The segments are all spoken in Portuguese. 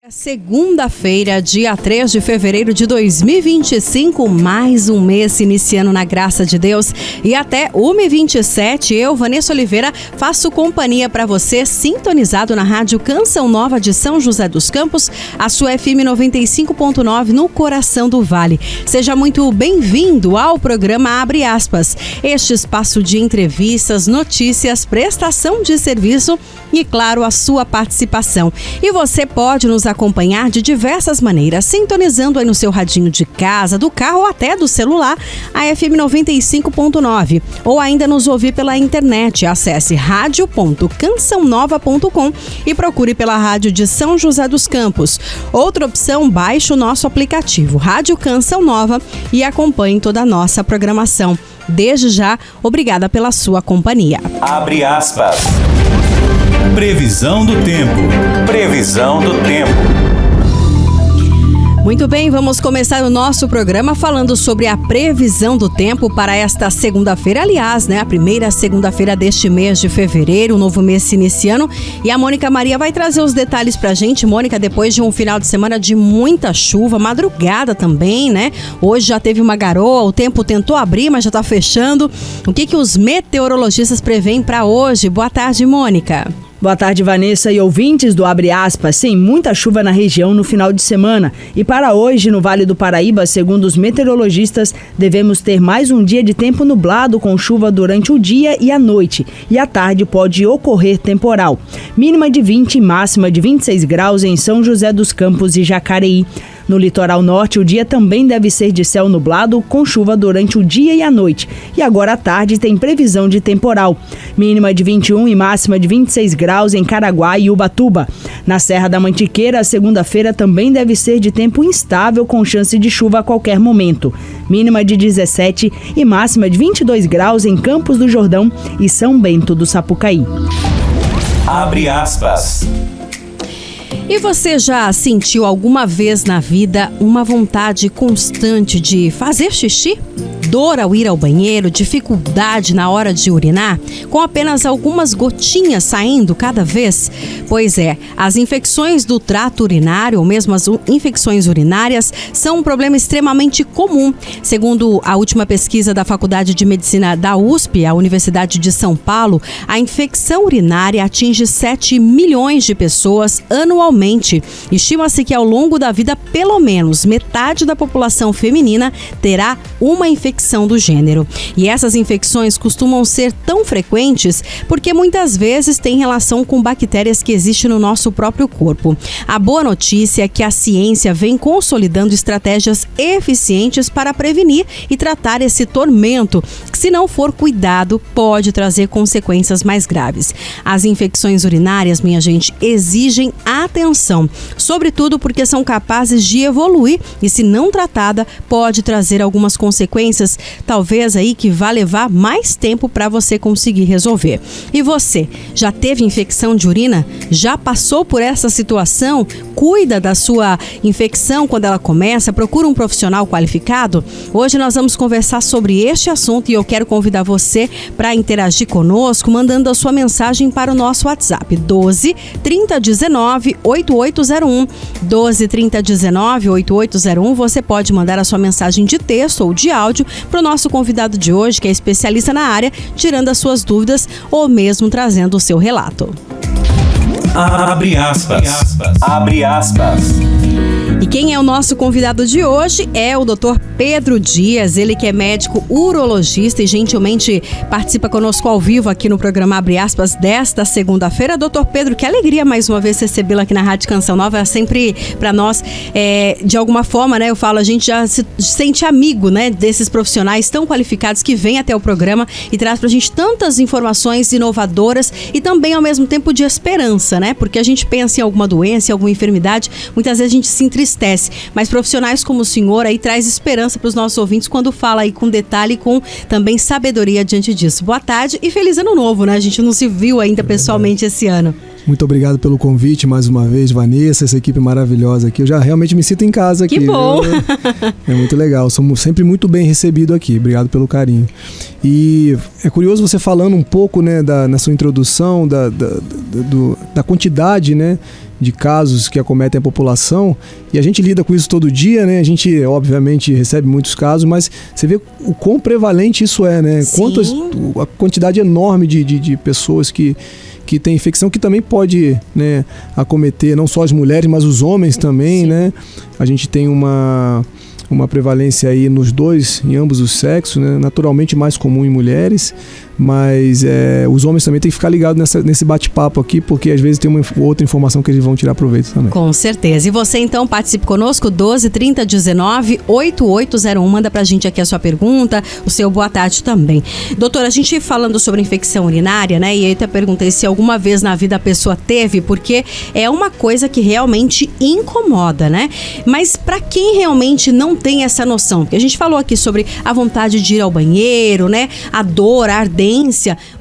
Segunda-feira, dia 3 de fevereiro de 2025, mais um mês se iniciando na graça de Deus. E até 1h27, eu, Vanessa Oliveira, faço companhia para você, sintonizado na Rádio Canção Nova de São José dos Campos, a sua FM 95.9 no coração do Vale. Seja muito bem-vindo ao programa Abre Aspas, este espaço de entrevistas, notícias, prestação de serviço e, claro, a sua participação. E você pode nos acompanhar de diversas maneiras, sintonizando aí no seu radinho de casa, do carro ou até do celular, a FM 95.9, ou ainda nos ouvir pela internet. Acesse radio.cançãonova.com e procure pela Rádio de São José dos Campos. Outra opção, baixe o nosso aplicativo Rádio Canção Nova e acompanhe toda a nossa programação. Desde já, obrigada pela sua companhia. Abre aspas. Previsão do tempo. Previsão do tempo. Muito bem, vamos começar o nosso programa falando sobre a previsão do tempo para esta segunda-feira. Aliás, a primeira segunda-feira deste mês de fevereiro, um novo mês se iniciando. E a Mônica Maria vai trazer os detalhes pra gente. Mônica, depois de um final de semana de muita chuva, madrugada também, Hoje já teve uma garoa, o tempo tentou abrir, mas já tá fechando. O que os meteorologistas preveem para hoje? Boa tarde, Mônica. Boa tarde, Vanessa e ouvintes do Abre Aspas. Sim, muita chuva na região no final de semana. E para hoje, no Vale do Paraíba, segundo os meteorologistas, devemos ter mais um dia de tempo nublado com chuva durante o dia e a noite. E à tarde pode ocorrer temporal. Mínima de 20 e máxima de 26 graus em São José dos Campos e Jacareí. No litoral norte, o dia também deve ser de céu nublado, com chuva durante o dia e a noite. E agora à tarde tem previsão de temporal. Mínima de 21 e máxima de 26 graus em Caraguá e Ubatuba. Na Serra da Mantiqueira, a segunda-feira também deve ser de tempo instável, com chance de chuva a qualquer momento. Mínima de 17 e máxima de 22 graus em Campos do Jordão e São Bento do Sapucaí. Abre aspas. E você já sentiu alguma vez na vida uma vontade constante de fazer xixi? Dor ao ir ao banheiro, dificuldade na hora de urinar, com apenas algumas gotinhas saindo cada vez? Pois é, as infecções do trato urinário, ou mesmo as infecções urinárias, são um problema extremamente comum. Segundo a última pesquisa da Faculdade de Medicina da USP, a Universidade de São Paulo, a infecção urinária atinge 7 milhões de pessoas anualmente. Estima-se que ao longo da vida, pelo menos metade da população feminina terá uma infecção do gênero. E essas infecções costumam ser tão frequentes porque muitas vezes têm relação com bactérias que existem no nosso próprio corpo. A boa notícia é que a ciência vem consolidando estratégias eficientes para prevenir e tratar esse tormento, que, se não for cuidado, pode trazer consequências mais graves. As infecções urinárias, minha gente, exigem atenção, sobretudo porque são capazes de evoluir e, se não tratada, pode trazer algumas consequências, talvez aí que vá levar mais tempo para você conseguir resolver. E você, já teve infecção de urina? Já passou por essa situação? Cuida da sua infecção quando ela começa? Procura um profissional qualificado? Hoje nós vamos conversar sobre este assunto e eu quero convidar você para interagir conosco, mandando a sua mensagem para o nosso WhatsApp 12 3019 8801. 12 3019 8801. Você pode mandar a sua mensagem de texto ou de áudio para o nosso convidado de hoje, que é especialista na área, tirando as suas dúvidas ou mesmo trazendo o seu relato. Abre aspas. Abre aspas. E quem é o nosso convidado de hoje é o Dr. Pedro Dias, ele que é médico urologista e gentilmente participa conosco ao vivo aqui no programa Abre Aspas desta segunda-feira. Dr. Pedro, que alegria mais uma vez recebê-lo aqui na Rádio Canção Nova. É sempre para nós, de alguma forma, eu falo, a gente já se sente amigo, desses profissionais tão qualificados que vêm até o programa e traz pra gente tantas informações inovadoras e também ao mesmo tempo de esperança, porque a gente pensa em alguma doença, em alguma enfermidade, muitas vezes a gente se entristece, mas profissionais como o senhor aí traz esperança para os nossos ouvintes quando fala aí com detalhe e com também sabedoria diante disso. Boa tarde e feliz ano novo, A gente não se viu ainda pessoalmente esse ano. Muito obrigado pelo convite mais uma vez, Vanessa, essa equipe maravilhosa aqui. Eu já realmente me sinto em casa aqui. Que bom! É muito legal, somos sempre muito bem recebidos aqui. Obrigado pelo carinho. E é curioso você falando um pouco, né, na sua introdução da quantidade, né, de casos que acometem a população, e a gente lida com isso todo dia, né? A gente, obviamente, recebe muitos casos, mas você vê o quão prevalente isso é, né? A quantidade enorme de pessoas que tem infecção, que também pode, né, acometer não só as mulheres, mas os homens também. Sim. Né? A gente tem uma prevalência aí em ambos os sexos, né? Naturalmente mais comum em mulheres, mas os homens também têm que ficar ligados nesse bate-papo aqui, porque às vezes tem uma outra informação que eles vão tirar proveito também. Com certeza. E você então participe conosco, 12 30 19 8801, manda pra gente aqui a sua pergunta, o seu boa tarde também. Doutora, a gente falando sobre infecção urinária, né, e aí até perguntei se alguma vez na vida a pessoa teve, porque é uma coisa que realmente incomoda, né? Mas pra quem realmente não tem essa noção, porque a gente falou aqui sobre a vontade de ir ao banheiro, né, a dor, a ardência,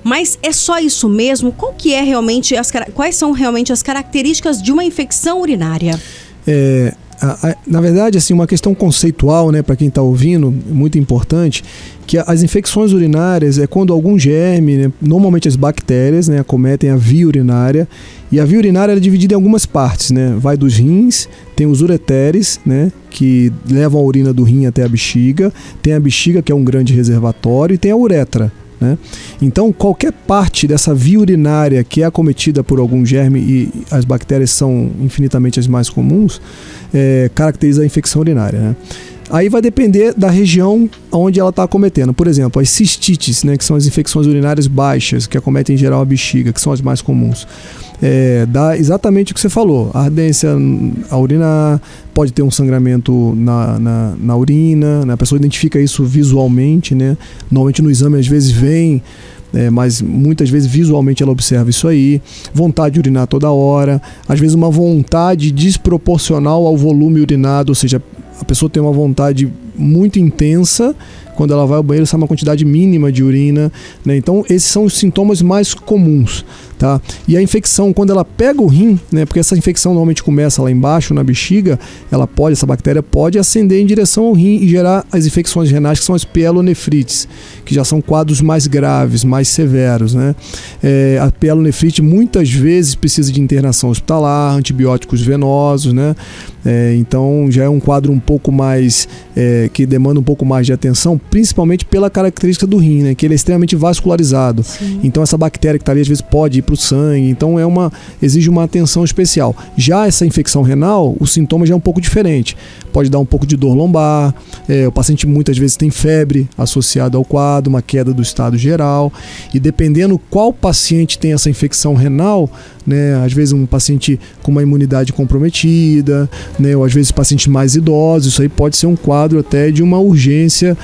mas é só isso mesmo? Quais são realmente as características de uma infecção urinária? Na verdade, assim, uma questão conceitual, né, para quem está ouvindo, muito importante, que as infecções urinárias é quando algum germe, né, normalmente as bactérias, né, acometem a via urinária, e a via urinária é dividida em algumas partes, né, vai dos rins, tem os ureteres, né, que levam a urina do rim até a bexiga, tem a bexiga, que é um grande reservatório, e tem a uretra. Né? Então, qualquer parte dessa via urinária que é acometida por algum germe, e as bactérias são infinitamente as mais comuns, caracteriza a infecção urinária. Né? Aí vai depender da região onde ela está acometendo. Por exemplo, as cistites, né, que são as infecções urinárias baixas, que acometem em geral a bexiga, que são as mais comuns. Dá exatamente o que você falou, ardência a urinar, pode ter um sangramento na urina, né? A pessoa identifica isso visualmente, né? Normalmente no exame às vezes vem, mas muitas vezes visualmente ela observa isso aí, vontade de urinar toda hora, às vezes uma vontade desproporcional ao volume urinado, ou seja, a pessoa tem uma vontade muito intensa, quando ela vai ao banheiro sai uma quantidade mínima de urina, né? Então esses são os sintomas mais comuns, tá? E a infecção, quando ela pega o rim, né? Porque essa infecção normalmente começa lá embaixo na bexiga, essa bactéria pode ascender em direção ao rim e gerar as infecções renais, que são as pielonefrites, que já são quadros mais graves, mais severos, né? A pielonefrite muitas vezes precisa de internação hospitalar, antibióticos venosos, né? Então já é um quadro um pouco mais que demanda um pouco mais de atenção, principalmente pela característica do rim, né, que ele é extremamente vascularizado. Sim. Então essa bactéria que está ali às vezes pode ir para o sangue, então exige uma atenção especial. Já essa infecção renal, o sintoma já é um pouco diferente. Pode dar um pouco de dor lombar, o paciente muitas vezes tem febre associada ao quadro, uma queda do estado geral, e dependendo qual paciente tem essa infecção renal, né, às vezes um paciente com uma imunidade comprometida, né, ou às vezes pacientes mais idosos, isso aí pode ser um quadro até de uma urgência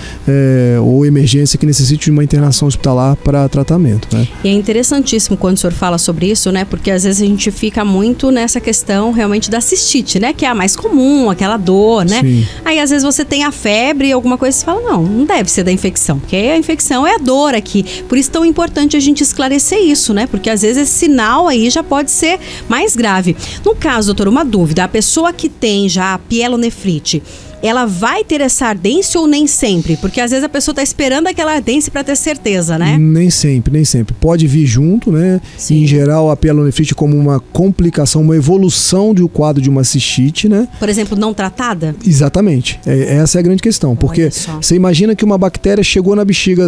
ou emergência que necessite de uma internação hospitalar para tratamento. Né? E é interessantíssimo quando o senhor fala sobre isso, né, porque às vezes a gente fica muito nessa questão realmente da cistite, né, que é a mais comum, aquela dor, né? Sim. Aí às vezes você tem a febre, alguma coisa, você fala, não deve ser da infecção, porque a infecção é a dor aqui. Por isso é tão importante a gente esclarecer isso, né, porque às vezes esse sinal aí já pode ser mais grave. No caso, doutor, uma dúvida, a pessoa que tem já a pielonefrite, ela vai ter essa ardência ou nem sempre? Porque às vezes a pessoa está esperando aquela ardência para ter certeza, né? Nem sempre. Pode vir junto, né? Sim. Em geral, a pielonefrite como uma complicação, uma evolução do quadro de uma cistite, né? Por exemplo, não tratada? Exatamente. Essa é a grande questão. Porque você imagina que uma bactéria chegou na bexiga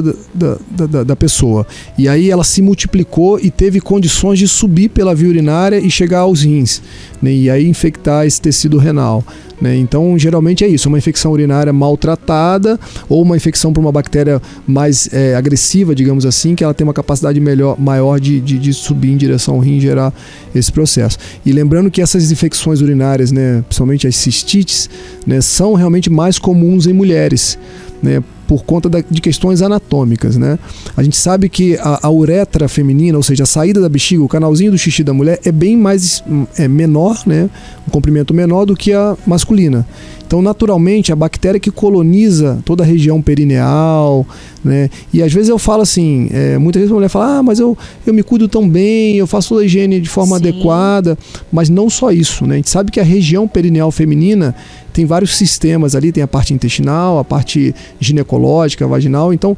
da pessoa e aí ela se multiplicou e teve condições de subir pela via urinária e chegar aos rins, né? E aí infectar esse tecido renal. Né? Então, geralmente é isso, uma infecção urinária maltratada ou uma infecção por uma bactéria mais agressiva, digamos assim, que ela tem uma capacidade maior de subir em direção ao rim e gerar esse processo. E lembrando que essas infecções urinárias, né, principalmente as cistites, né, são realmente mais comuns em mulheres, né, por conta de questões anatômicas, né? A gente sabe que a uretra feminina, ou seja, a saída da bexiga, o canalzinho do xixi da mulher é bem mais menor, né? Um comprimento menor do que a masculina. Então, naturalmente, a bactéria que coloniza toda a região perineal, né? E às vezes eu falo assim, muitas vezes a mulher fala, mas eu me cuido tão bem, eu faço toda a higiene de forma adequada, mas não só isso, né? A gente sabe que a região perineal feminina tem vários sistemas ali, tem a parte intestinal, a parte ginecológica, vaginal, então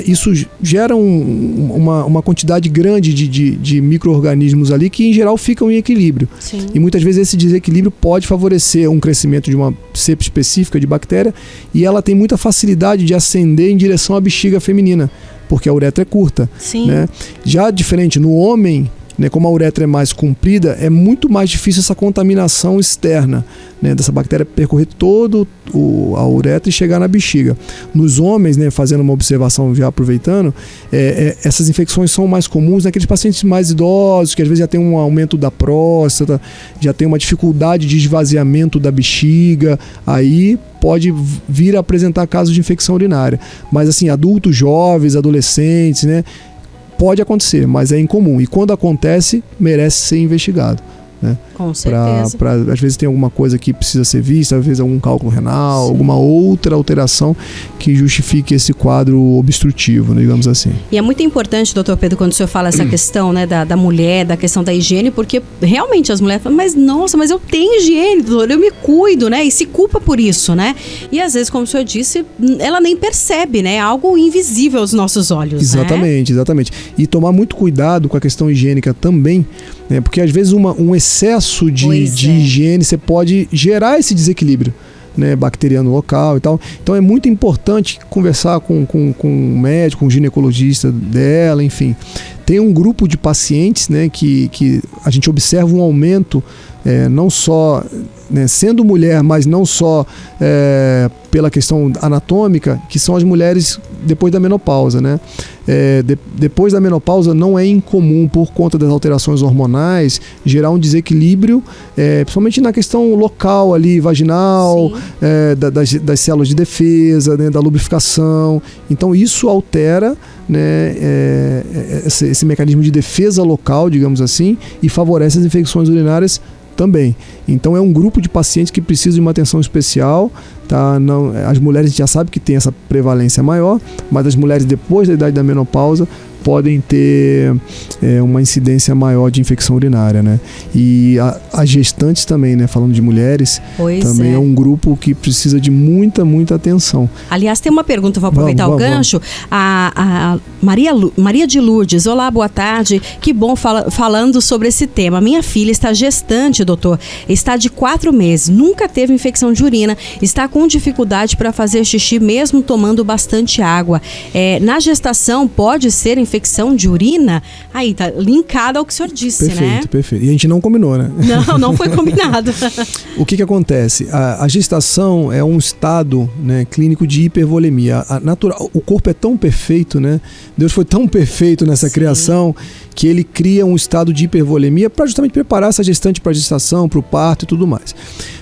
isso gera uma quantidade grande de micro-organismos ali que em geral ficam em equilíbrio. Sim. E muitas vezes esse desequilíbrio pode favorecer um crescimento de uma cepa específica de bactéria e ela tem muita facilidade de ascender em direção à bexiga feminina, porque a uretra é curta. Sim. Né? Já diferente no homem, né, como a uretra é mais comprida, é muito mais difícil essa contaminação externa, né, dessa bactéria percorrer todo a uretra e chegar na bexiga. Nos homens, né, fazendo uma observação já aproveitando, essas infecções são mais comuns naqueles pacientes mais idosos, que às vezes já tem um aumento da próstata, já tem uma dificuldade de esvaziamento da bexiga, aí pode vir a apresentar casos de infecção urinária. Mas assim, adultos jovens, adolescentes, né, pode acontecer, mas é incomum. E quando acontece, merece ser investigado. Né? Com certeza. Às vezes tem alguma coisa que precisa ser vista, às vezes algum cálculo renal, alguma outra alteração que justifique esse quadro obstrutivo, digamos assim. E é muito importante, doutor Pedro, quando o senhor fala essa questão, né, da mulher, da questão da higiene, porque realmente as mulheres falam, mas eu tenho higiene, doutor, eu me cuido, né? E se culpa por isso, né? E às vezes, como o senhor disse, ela nem percebe, né? É algo invisível aos nossos olhos. Exatamente, né? Exatamente. E tomar muito cuidado com a questão higiênica também, né? Porque às vezes um excesso de higiene, você pode gerar esse desequilíbrio, né, bacteriano local e tal. Então é muito importante conversar com um médico, com um ginecologista dela, enfim. Tem um grupo de pacientes, né, que a gente observa um aumento, não só, né, sendo mulher, mas não só pela questão anatômica, que são as mulheres depois da menopausa, né? Depois da menopausa não é incomum, por conta das alterações hormonais, gerar um desequilíbrio, principalmente na questão local ali, vaginal, das células de defesa, né, da lubrificação. Então isso altera, né, esse mecanismo de defesa local, digamos assim, e favorece as infecções urinárias também. Então é um grupo de pacientes que precisam de uma atenção especial, tá? Não, as mulheres a gente já sabe que tem essa prevalência maior, mas as mulheres depois da idade da menopausa podem ter uma incidência maior de infecção urinária, né? E as gestantes também, né? Falando de mulheres, também é um grupo que precisa de muita atenção. Aliás, tem uma pergunta, vou aproveitar o gancho. A Maria de Lourdes, olá, boa tarde. Que bom falando sobre esse tema. Minha filha está gestante, doutor. Está de 4 meses, nunca teve infecção de urina, está com dificuldade para fazer xixi mesmo tomando bastante água. Na gestação pode ser infecção de urina? Aí, tá linkado ao que o senhor disse, né? Perfeito. E a gente não combinou, né? Não foi combinado. O que acontece? A gestação é um estado, né, clínico de hipervolemia. O corpo é tão perfeito, né? Deus foi tão perfeito nessa criação que ele cria um estado de hipervolemia para justamente preparar essa gestante para a gestação, para o parto e tudo mais.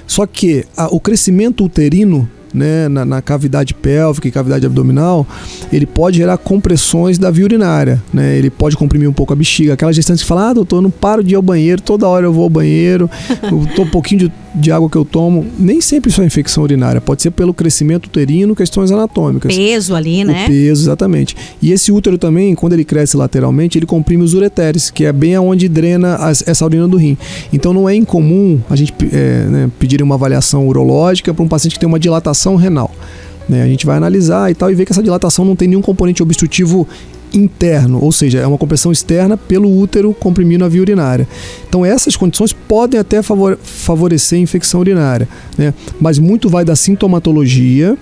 Só que o crescimento uterino, né, na cavidade pélvica e cavidade abdominal, ele pode gerar compressões da via urinária, né? Ele pode comprimir um pouco a bexiga. Aquela gestante que fala, doutor, eu não paro de ir ao banheiro, toda hora eu vou ao banheiro, um pouquinho de água que eu tomo. Nem sempre isso é infecção urinária, pode ser pelo crescimento uterino, questões anatômicas. O peso ali, né? O peso, exatamente. E esse útero também, quando ele cresce lateralmente, ele comprime os ureteres, que é bem aonde drena essa urina do rim. Então não é incomum a gente pedir uma avaliação urológica para um paciente que tem uma dilatação renal, né? A gente vai analisar e tal e ver que essa dilatação não tem nenhum componente obstrutivo interno, ou seja, é uma compressão externa pelo útero comprimindo a via urinária. Então essas condições podem até favorecer a infecção urinária, né? Mas muito vai da sintomatologia,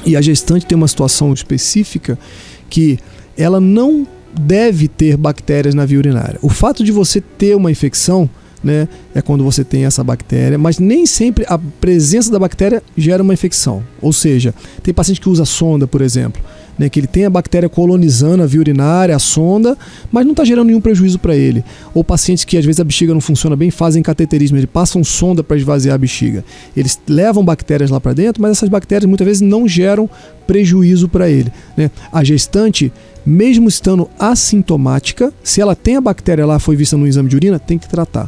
e a gestante tem uma situação específica que ela não deve ter bactérias na via urinária. O fato de você ter uma infecção, né, é quando você tem essa bactéria, mas nem sempre a presença da bactéria gera uma infecção. Ou seja, tem paciente que usa sonda, por exemplo, né, que ele tem a bactéria colonizando a via urinária, a sonda, mas não está gerando nenhum prejuízo para ele. Ou pacientes que às vezes a bexiga não funciona bem, fazem cateterismo, eles passam sonda para esvaziar a bexiga. Eles levam bactérias lá para dentro, mas essas bactérias muitas vezes não geram prejuízo para ele, né? A gestante, mesmo estando assintomática, se ela tem a bactéria lá, foi vista no exame de urina, tem que tratar,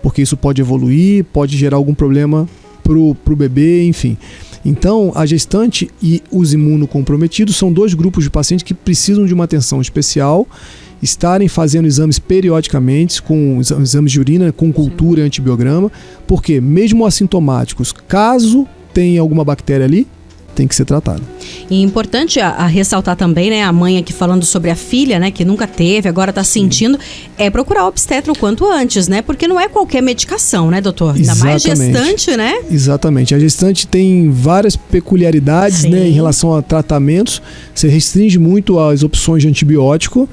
porque isso pode evoluir, pode gerar algum problema pro bebê, enfim. Então, a gestante e os imunocomprometidos são 2 grupos de pacientes que precisam de uma atenção especial, estarem fazendo exames periodicamente, com exames de urina, com cultura e antibiograma, porque mesmo assintomáticos, caso tenha alguma bactéria ali, tem que ser tratado. E importante a ressaltar também, né, a mãe aqui falando sobre a filha, né, que nunca teve, agora está sentindo, é procurar o obstetra o quanto antes, né, porque não é qualquer medicação, né, doutor? Ainda mais gestante, né? Exatamente. A gestante tem várias peculiaridades, né, em relação a tratamentos. Você restringe muito as opções de antibiótico.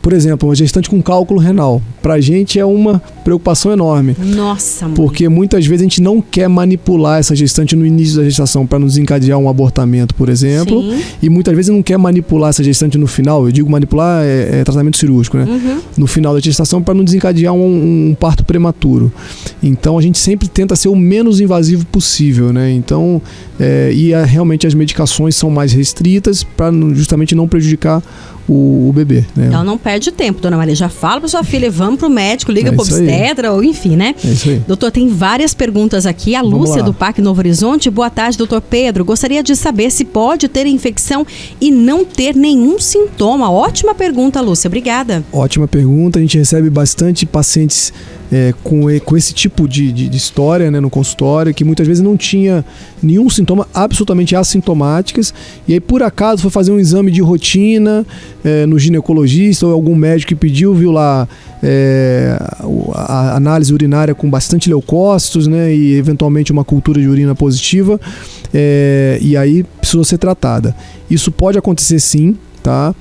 Por exemplo, uma gestante com cálculo renal, pra gente é uma preocupação enorme. Nossa, mãe. Porque muitas vezes a gente não quer manipular essa gestante no início da gestação para não desencadear um abortamento, por exemplo. Sim. E muitas vezes não quer manipular essa gestante no final. Eu digo manipular é tratamento cirúrgico, né? No final da gestação para não desencadear um parto prematuro. Então a gente sempre tenta ser o menos invasivo possível, né? Então, realmente as medicações são mais restritas para justamente não prejudicar o bebê, né? Ela não perde tempo, dona Maria. Já fala para sua filha, vamos pro médico, liga pro obstetra, ou enfim, né? É isso aí. Doutor, tem várias perguntas aqui. A Lúcia do PAC Novo Horizonte. Boa tarde, doutor Pedro. Gostaria de saber se pode ter infecção e não ter nenhum sintoma. Ótima pergunta, Lúcia. Obrigada. Ótima pergunta. A gente recebe bastante pacientes com esse tipo de história, né, no consultório, que muitas vezes não tinha nenhum sintoma, absolutamente assintomáticas, e aí por acaso foi fazer um exame de rotina no ginecologista ou algum médico que pediu, viu lá a análise urinária com bastante leucócitos, né, e eventualmente uma cultura de urina positiva, e aí precisou ser tratada. Isso pode acontecer sim, tá?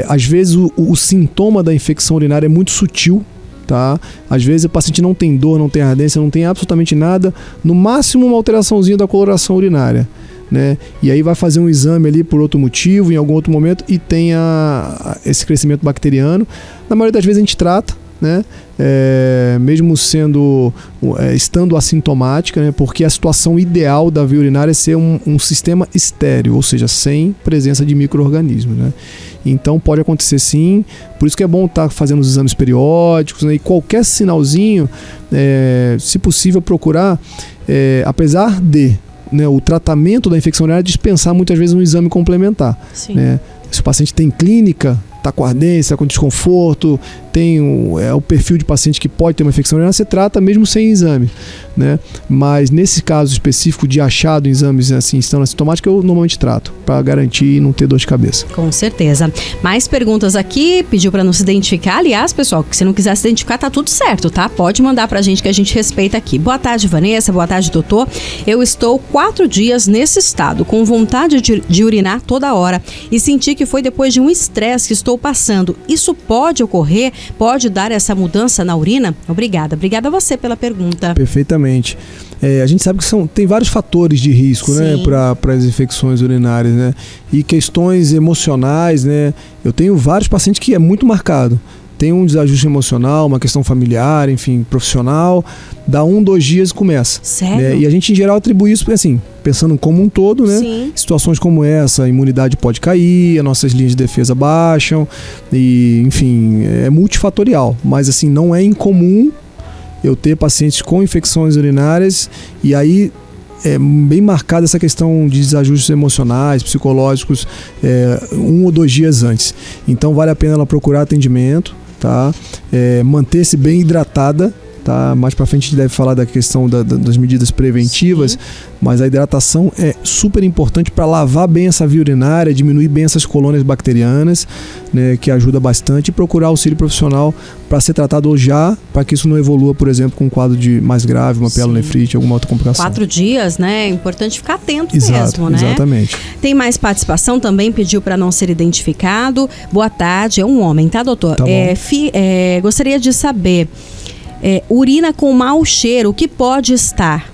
Às vezes o sintoma da infecção urinária é muito sutil, tá? Às vezes o paciente não tem dor, não tem ardência, não tem absolutamente nada, no máximo uma alteraçãozinha da coloração urinária, né? E aí vai fazer um exame ali por outro motivo, em algum outro momento, e tem esse crescimento bacteriano. Na maioria das vezes a gente trata, né? Mesmo estando assintomática, né? Porque a situação ideal da via urinária é ser um sistema estéril, ou seja, sem presença de micro-organismos, né? Então pode acontecer sim, por isso que é bom estar fazendo os exames periódicos, né? E qualquer sinalzinho, se possível procurar, apesar de, né, o tratamento da infecção urinária dispensar muitas vezes um exame complementar, né? Se o paciente tem clínica, está com ardência, com desconforto, tem o perfil de paciente que pode ter uma infecção urinária, você trata mesmo sem exame, né? Mas nesse caso específico de achado em exames assim, estando assintomáticos, eu normalmente trato, para garantir e não ter dor de cabeça. Com certeza. Mais perguntas aqui, pediu para não se identificar. Aliás, pessoal, que se não quiser se identificar, tá tudo certo, tá? Pode mandar pra gente que a gente respeita aqui. Boa tarde, Vanessa. Boa tarde, doutor. Eu estou 4 dias nesse estado, com vontade de urinar toda hora e senti que foi depois de um estresse que estou passando. Isso pode ocorrer? Pode dar essa mudança na urina? Obrigada. Obrigada a você pela pergunta. Perfeitamente. A gente sabe que tem vários fatores de risco, né, para as infecções urinárias, né? E questões emocionais, né? Eu tenho vários pacientes que é muito marcado. Tem um desajuste emocional, uma questão familiar, enfim, profissional, dá 1-2 dias e começa. Sério? Né? E a gente, em geral, atribui isso, assim, pensando como um todo, né? Sim. Situações como essa, a imunidade pode cair, as nossas linhas de defesa baixam, e, enfim, é multifatorial. Mas, assim, não é incomum eu ter pacientes com infecções urinárias, e aí é bem marcada essa questão de desajustes emocionais, psicológicos, 1 ou 2 dias antes. Então vale a pena ela procurar atendimento, tá? Manter-se bem hidratada, tá? Mais pra frente a gente deve falar da questão das medidas preventivas. Sim. Mas a hidratação é super importante para lavar bem essa via urinária, diminuir bem essas colônias bacterianas, né, que ajuda bastante, e procurar auxílio profissional para ser tratado já, para que isso não evolua, por exemplo, com um quadro mais grave, uma pielonefrite, alguma outra complicação. 4 dias, né? É importante ficar atento. Exato, mesmo, né? Exatamente. Tem mais participação também, pediu para não ser identificado. Boa tarde, é um homem, tá, doutor? Tá bom. Gostaria de saber... urina com mau cheiro, o que pode estar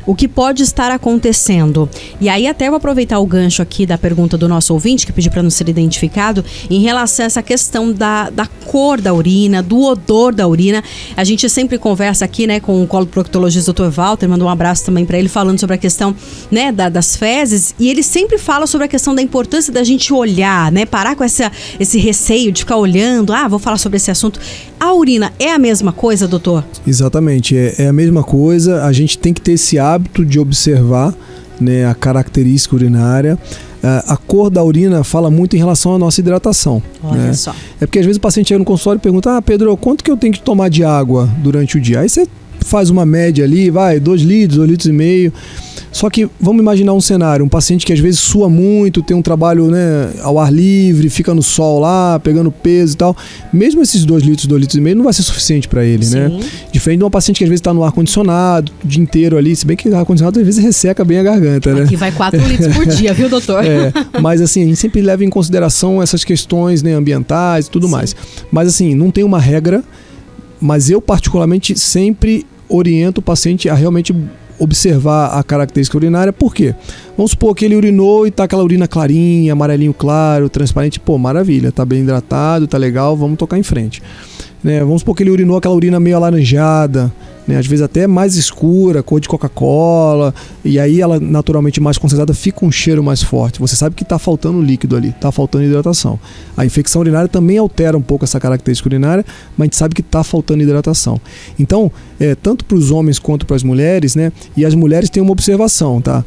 acontecendo? E aí até vou aproveitar o gancho aqui da pergunta do nosso ouvinte, que pediu para não ser identificado, em relação a essa questão da cor da urina, do odor da urina. A gente sempre conversa aqui, né, com o coloproctologista Dr. Walter, mandou um abraço também para ele, falando sobre a questão, né, das fezes, e ele sempre fala sobre a questão da importância da gente olhar, né, parar com esse receio de ficar olhando, vou falar sobre esse assunto. A urina é a mesma coisa, doutor? Exatamente, é a mesma coisa. A gente tem que ter esse hábito de observar, né, a característica urinária. A cor da urina fala muito em relação à nossa hidratação. Olha só. É porque às vezes o paciente chega no consultório e pergunta: Pedro, quanto que eu tenho que tomar de água durante o dia? Aí você faz uma média ali, 2 litros, 2 litros e meio. Só que vamos imaginar um cenário, um paciente que às vezes sua muito, tem um trabalho, né, ao ar livre, fica no sol lá, pegando peso e tal. Mesmo esses 2 litros, 2 litros e meio não vai ser suficiente para ele, Sim. né? Diferente de uma paciente que às vezes está no ar-condicionado o dia inteiro ali, se bem que o ar-condicionado às vezes resseca bem a garganta, né? Aqui vai 4 litros por dia, viu, doutor? Mas assim, a gente sempre leva em consideração essas questões, né, ambientais e tudo mais. Mas assim, não tem uma regra, mas eu particularmente sempre oriento o paciente a realmente observar a característica urinária. Por quê? Vamos supor que ele urinou e tá aquela urina clarinha, amarelinho claro, transparente. Pô, maravilha, tá bem hidratado, tá legal, vamos tocar em frente. Né? Vamos supor que ele urinou aquela urina meio alaranjada, né? Às vezes até mais escura, cor de Coca-Cola, e aí ela naturalmente mais concentrada fica um cheiro mais forte. Você sabe que está faltando líquido ali, está faltando hidratação. A infecção urinária também altera um pouco essa característica urinária, mas a gente sabe que está faltando hidratação. Então, tanto para os homens quanto para as mulheres, né? E as mulheres têm uma observação, tá?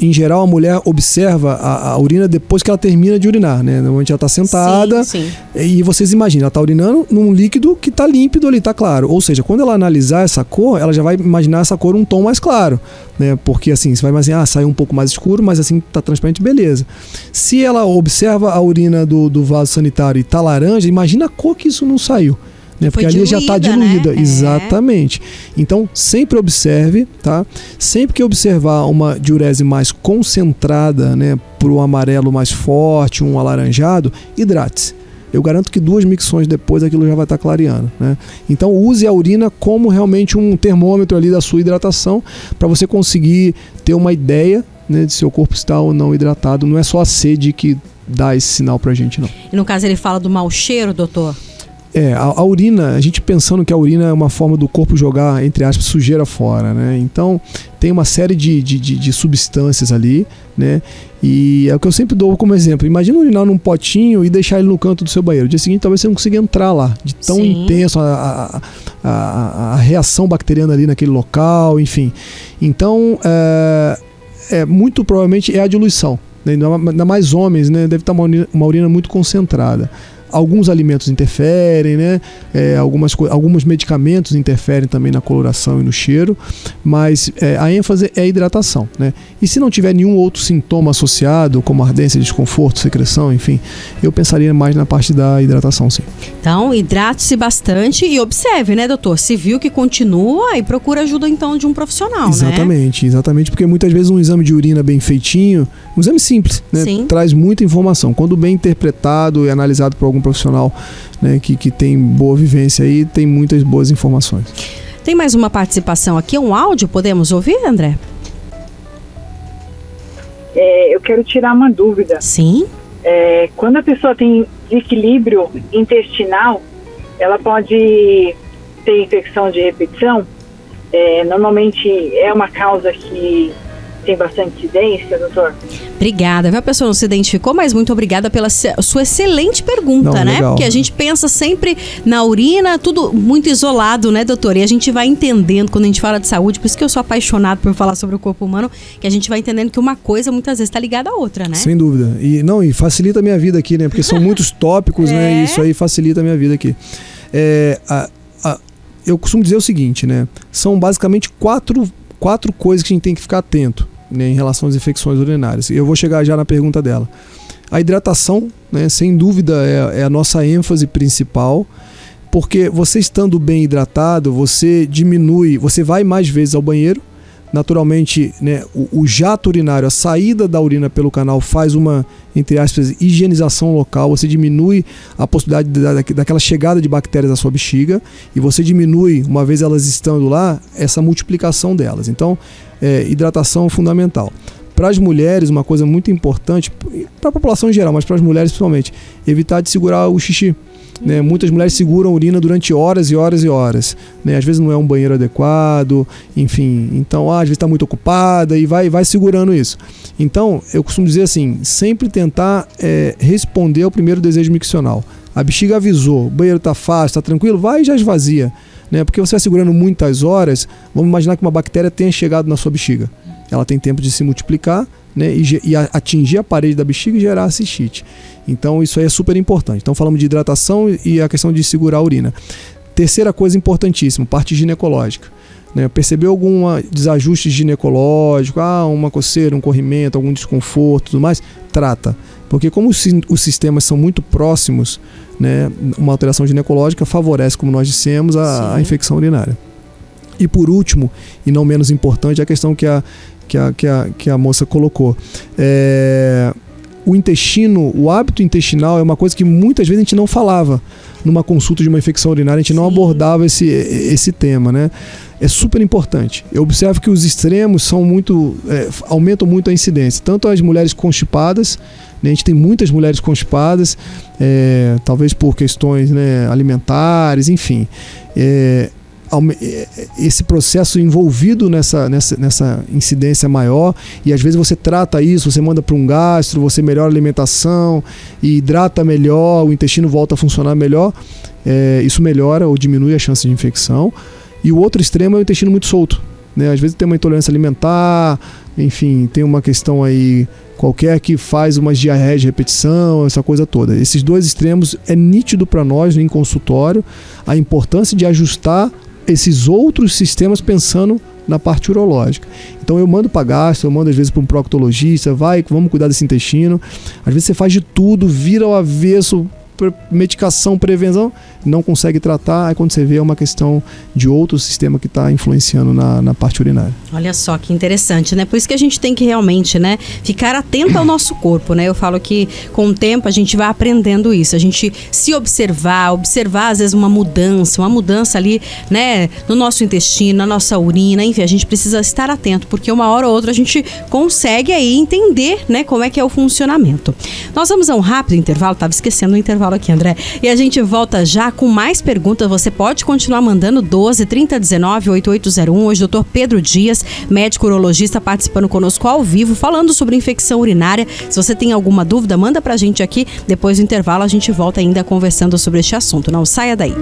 Em geral, a mulher observa a urina depois que ela termina de urinar, né? Normalmente ela está sentada, sim. E vocês imaginam, ela está urinando num líquido que está límpido ali, está claro. Ou seja, quando ela analisar essa cor, ela já vai imaginar essa cor um tom mais claro, né? Porque assim, você vai imaginar, saiu um pouco mais escuro, mas assim, tá transparente, beleza. Se ela observa a urina do vaso sanitário e tá laranja, imagina a cor que isso não saiu. Né? Porque ali já está diluída, né? Exatamente. Então, sempre observe, tá? Sempre que observar uma diurese mais concentrada, né, para o amarelo mais forte, um alaranjado, hidrate-se. Eu garanto que 2 micções depois aquilo já vai estar clareando, né? Então use a urina como realmente um termômetro ali da sua hidratação, para você conseguir ter uma ideia, né, de se seu corpo está ou não hidratado. Não é só a sede que dá esse sinal pra gente, não. E no caso ele fala do mau cheiro, doutor? A urina, a gente pensando que a urina é uma forma do corpo jogar, entre aspas, sujeira fora, né? Então tem uma série de substâncias ali, né? E é o que eu sempre dou como exemplo. Imagina urinar num potinho e deixar ele no canto do seu banheiro. No dia seguinte talvez você não consiga entrar lá, de tão intenso a reação bacteriana ali naquele local, enfim. Então, muito provavelmente é a diluição, né? Ainda mais homens, né? Deve estar uma urina muito concentrada. Alguns alimentos interferem, né? Alguns medicamentos interferem também na coloração e no cheiro, mas a ênfase é a hidratação, né? E se não tiver nenhum outro sintoma associado, como ardência, desconforto, secreção, enfim, eu pensaria mais na parte da hidratação, sim. Então, hidrate-se bastante e observe, né, doutor? Se viu que continua, e procura ajuda então de um profissional, exatamente, né? Exatamente, porque muitas vezes um exame de urina bem feitinho, um exame simples, né, traz muita informação. Quando bem interpretado e analisado por algum profissional, né, que tem boa vivência aí, tem muitas boas informações. Tem mais uma participação aqui, um áudio, podemos ouvir, André? Eu quero tirar uma dúvida. Sim. Quando a pessoa tem desequilíbrio intestinal, ela pode ter infecção de repetição. Normalmente é uma causa que tem bastante incidência, doutor? Obrigada, viu? A pessoa não se identificou, mas muito obrigada pela sua excelente pergunta, né? Legal. Porque a gente pensa sempre na urina, tudo muito isolado, né, doutor? E a gente vai entendendo, quando a gente fala de saúde, por isso que eu sou apaixonado por falar sobre o corpo humano, que a gente vai entendendo que uma coisa muitas vezes está ligada à outra, né? Sem dúvida. E facilita a minha vida aqui, né? Porque são muitos tópicos, né? E isso aí facilita a minha vida aqui. Eu costumo dizer o seguinte, né? São basicamente quatro coisas que a gente tem que ficar atento, né, em relação às infecções urinárias. Eu vou chegar já na pergunta dela. A hidratação, né, sem dúvida é a nossa ênfase principal, porque você estando bem hidratado, você vai mais vezes ao banheiro, naturalmente, né, o jato urinário, a saída da urina pelo canal faz uma, entre aspas, higienização local, você diminui a possibilidade daquela chegada de bactérias à sua bexiga e você diminui, uma vez elas estando lá, essa multiplicação delas. Então, hidratação é fundamental. Para as mulheres, uma coisa muito importante, para a população em geral, mas para as mulheres principalmente, evitar de segurar o xixi. Né? Muitas mulheres seguram a urina durante horas e horas e horas. Né? Às vezes não é um banheiro adequado, enfim. Então, às vezes está muito ocupada e vai segurando isso. Então, eu costumo dizer assim, sempre tentar responder ao primeiro desejo miccional. A bexiga avisou, o banheiro está fácil, está tranquilo, vai e já esvazia. Né? Porque você vai segurando muitas horas, vamos imaginar que uma bactéria tenha chegado na sua bexiga. Ela tem tempo de se multiplicar, né, e atingir a parede da bexiga e gerar a cistite. Então isso aí é super importante. Então falamos de hidratação e a questão de segurar a urina. Terceira coisa importantíssima, parte ginecológica. Né, percebeu algum desajuste ginecológico, uma coceira, um corrimento, algum desconforto, tudo mais, trata. Porque como os sistemas são muito próximos, né, uma alteração ginecológica favorece, como nós dissemos, a infecção urinária. E por último, e não menos importante, a questão que a moça colocou. O intestino, o hábito intestinal é uma coisa que muitas vezes a gente não falava numa consulta de uma infecção urinária, a gente não abordava esse tema, né? É super importante. Eu observo que os extremos são aumentam muito a incidência. Tanto as mulheres constipadas, né? A gente tem muitas mulheres constipadas, talvez por questões, né, alimentares, enfim. Esse processo envolvido nessa incidência maior, e às vezes você trata isso, você manda para um gastro, você melhora a alimentação e hidrata melhor, o intestino volta a funcionar melhor, isso melhora ou diminui a chance de infecção. E o outro extremo é o intestino muito solto, né? Às vezes tem uma intolerância alimentar, enfim, tem uma questão aí qualquer que faz umas diarreias de repetição, essa coisa toda. Esses dois extremos é nítido para nós em consultório a importância de ajustar esses outros sistemas pensando na parte urológica. Então eu mando para gastro, eu mando às vezes para um proctologista, vamos cuidar desse intestino. Às vezes você faz de tudo, vira ao avesso, medicação, prevenção, não consegue tratar, aí quando você vê é uma questão de outro sistema que está influenciando na parte urinária. Olha só que interessante, né? Por isso que a gente tem que realmente, né, ficar atento ao nosso corpo, né? Eu falo que com o tempo a gente vai aprendendo isso, a gente se observar às vezes uma mudança ali, né, no nosso intestino, na nossa urina, enfim, a gente precisa estar atento, porque uma hora ou outra a gente consegue aí entender, né, como é que é o funcionamento. Nós vamos a um rápido intervalo, estava esquecendo o intervalo aqui, André, e a gente volta já com mais perguntas. Você pode continuar mandando 12 30 19 8801. Hoje, Dr. Pedro Dias, médico urologista, participando conosco ao vivo, falando sobre infecção urinária. Se você tem alguma dúvida, manda pra gente aqui. Depois do intervalo, a gente volta ainda conversando sobre este assunto. Não saia daí.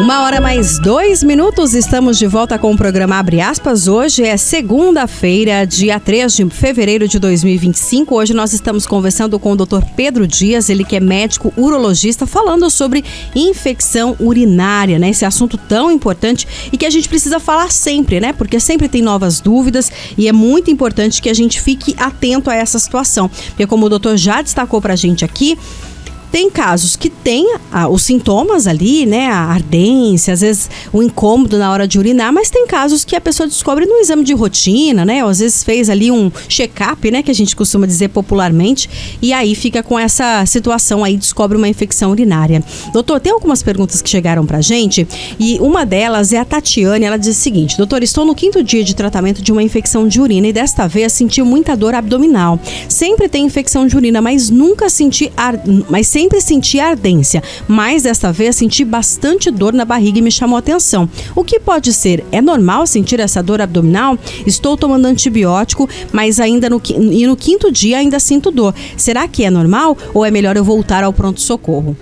1h mais 2 minutos, estamos de volta com o programa Abre Aspas. Hoje é segunda-feira, dia 3 de fevereiro de 2025. Hoje nós estamos conversando com o Dr. Pedro Dias, ele que é médico urologista, falando sobre infecção urinária, né? Esse assunto tão importante e que a gente precisa falar sempre, né? Porque sempre tem novas dúvidas e é muito importante que a gente fique atento a essa situação. Porque como o doutor já destacou pra gente aqui, tem casos que tem os sintomas ali, né, a ardência, às vezes o incômodo na hora de urinar, mas tem casos que a pessoa descobre no exame de rotina, né, ou às vezes fez ali um check-up, né, que a gente costuma dizer popularmente, e aí fica com essa situação aí, descobre uma infecção urinária. Doutor, tem algumas perguntas que chegaram pra gente, e uma delas é a Tatiane, ela diz o seguinte: doutor, estou no 5º dia de tratamento de uma infecção de urina e desta vez senti muita dor abdominal. Sempre tem infecção de urina, mas sempre senti ardência, mas desta vez senti bastante dor na barriga e me chamou a atenção. O que pode ser? É normal sentir essa dor abdominal? Estou tomando antibiótico, mas ainda no 5º dia ainda sinto dor. Será que é normal ou é melhor eu voltar ao pronto-socorro?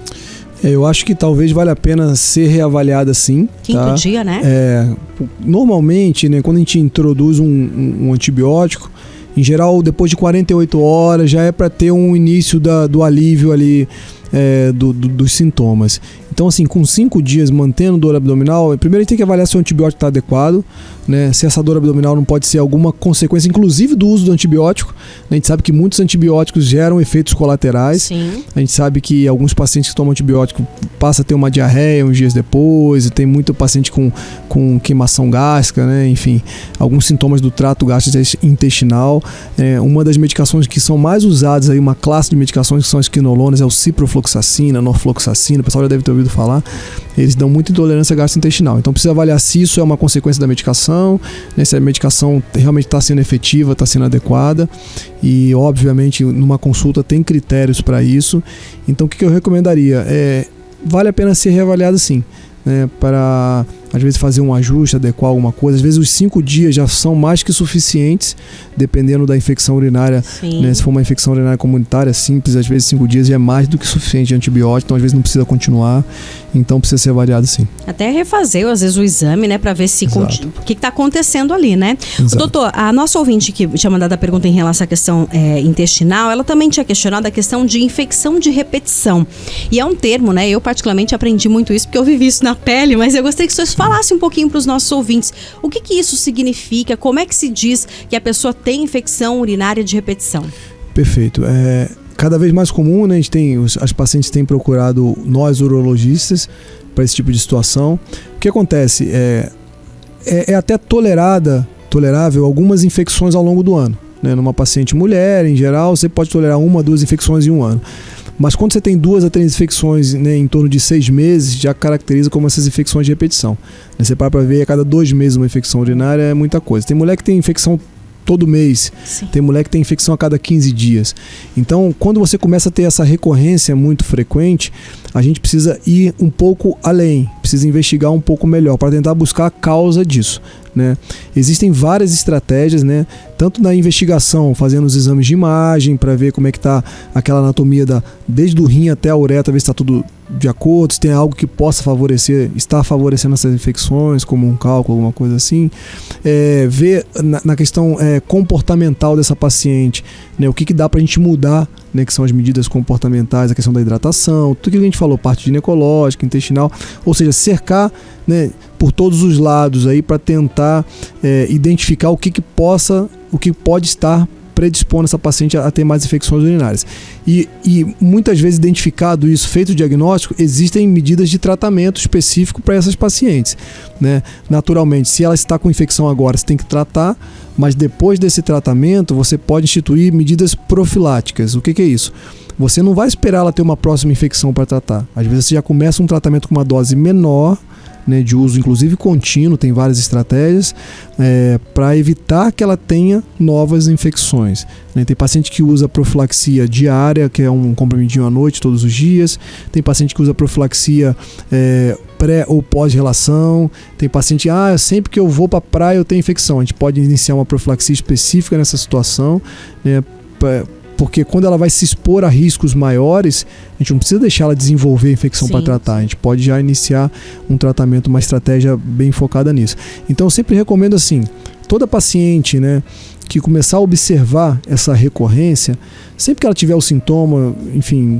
Eu acho que talvez valha a pena ser reavaliada sim. 5º dia, né? Normalmente, né, quando a gente introduz um antibiótico, em geral, depois de 48 horas já é para ter um início do alívio ali dos sintomas. Então, assim, com 5 dias mantendo dor abdominal, primeiro a gente tem que avaliar se o antibiótico está adequado, né? Se essa dor abdominal não pode ser alguma consequência, inclusive do uso do antibiótico. A gente sabe que muitos antibióticos geram efeitos colaterais. Sim. A gente sabe que alguns pacientes que tomam antibiótico passam a ter uma diarreia uns dias depois, e tem muito paciente com queimação gástrica, né? Enfim, alguns sintomas do trato gastrointestinal. Uma das medicações que são mais usadas, aí, uma classe de medicações que são as quinolonas, é o ciprofloxacina, norfloxacina, o pessoal já deve ter ouvido falar. Eles dão muita intolerância gastrointestinal. Então precisa avaliar se isso é uma consequência da medicação, né? Se a medicação realmente está sendo efetiva, está sendo adequada. E, obviamente, numa consulta tem critérios para isso. Então, o que eu recomendaria? Vale a pena ser reavaliado, sim, né? Para, às vezes, fazer um ajuste, adequar alguma coisa. Às vezes, os 5 dias já são mais que suficientes, dependendo da infecção urinária, né? Se for uma infecção urinária comunitária simples, às vezes 5 dias já é mais do que suficiente de antibiótico, então às vezes não precisa continuar, então precisa ser avaliado, sim. Até refazer, às vezes, o exame, né, para ver se o que está acontecendo ali, né? Exato. Doutor, a nossa ouvinte que tinha mandado a pergunta em relação à questão intestinal, ela também tinha questionado a questão de infecção de repetição. E é um termo, né? Eu particularmente aprendi muito isso porque eu vivi isso na pele, mas eu gostaria que vocês falassem um pouquinho para os nossos ouvintes. O que isso significa? Como é que se diz que a pessoa tem infecção urinária de repetição? Perfeito. Cada vez mais comum, né? As pacientes têm procurado nós urologistas para esse tipo de situação. O que acontece? É até tolerável algumas infecções ao longo do ano, né? Numa paciente mulher, em geral, você pode tolerar 1 a 2 infecções em um ano. Mas quando você tem 2 a 3 infecções, né, em torno de 6 meses, já caracteriza como essas infecções de repetição. Você para ver, a cada 2 meses uma infecção urinária é muita coisa. Tem mulher que tem infecção todo mês. Sim. Tem mulher que tem infecção a cada 15 dias. Então, quando você começa a ter essa recorrência muito frequente, a gente precisa ir um pouco além, precisa investigar um pouco melhor para tentar buscar a causa disso, né? Existem várias estratégias, né? Tanto na investigação, fazendo os exames de imagem para ver como é que está aquela anatomia desde o rim até a uretra, ver se está tudo de acordo, se tem algo que possa estar favorecendo essas infecções, como um cálculo, alguma coisa assim. Ver na questão comportamental dessa paciente, né? O que dá para a gente mudar, né? Que são as medidas comportamentais, a questão da hidratação, tudo que a gente falou, parte ginecológica, intestinal, ou seja, cercar, né, por todos os lados aí para tentar identificar o que pode estar predispondo essa paciente a ter mais infecções urinárias. E muitas vezes, identificado isso, feito o diagnóstico, existem medidas de tratamento específico para essas pacientes, né? Naturalmente, se ela está com infecção agora, você tem que tratar, mas depois desse tratamento, você pode instituir medidas profiláticas. O que é isso? Você não vai esperar ela ter uma próxima infecção para tratar. Às vezes você já começa um tratamento com uma dose menor, né, de uso inclusive contínuo, tem várias estratégias para evitar que ela tenha novas infecções, né? Tem paciente que usa profilaxia diária, que é um comprimidinho à noite todos os dias. Tem paciente que usa profilaxia pré ou pós-relação. Tem paciente, sempre que eu vou para a praia eu tenho infecção. A gente pode iniciar uma profilaxia específica nessa situação, né? Porque quando ela vai se expor a riscos maiores, a gente não precisa deixar ela desenvolver a infecção para tratar. A gente pode já iniciar um tratamento, uma estratégia bem focada nisso. Então eu sempre recomendo assim, toda paciente, né, que começar a observar essa recorrência, sempre que ela tiver o sintoma, enfim,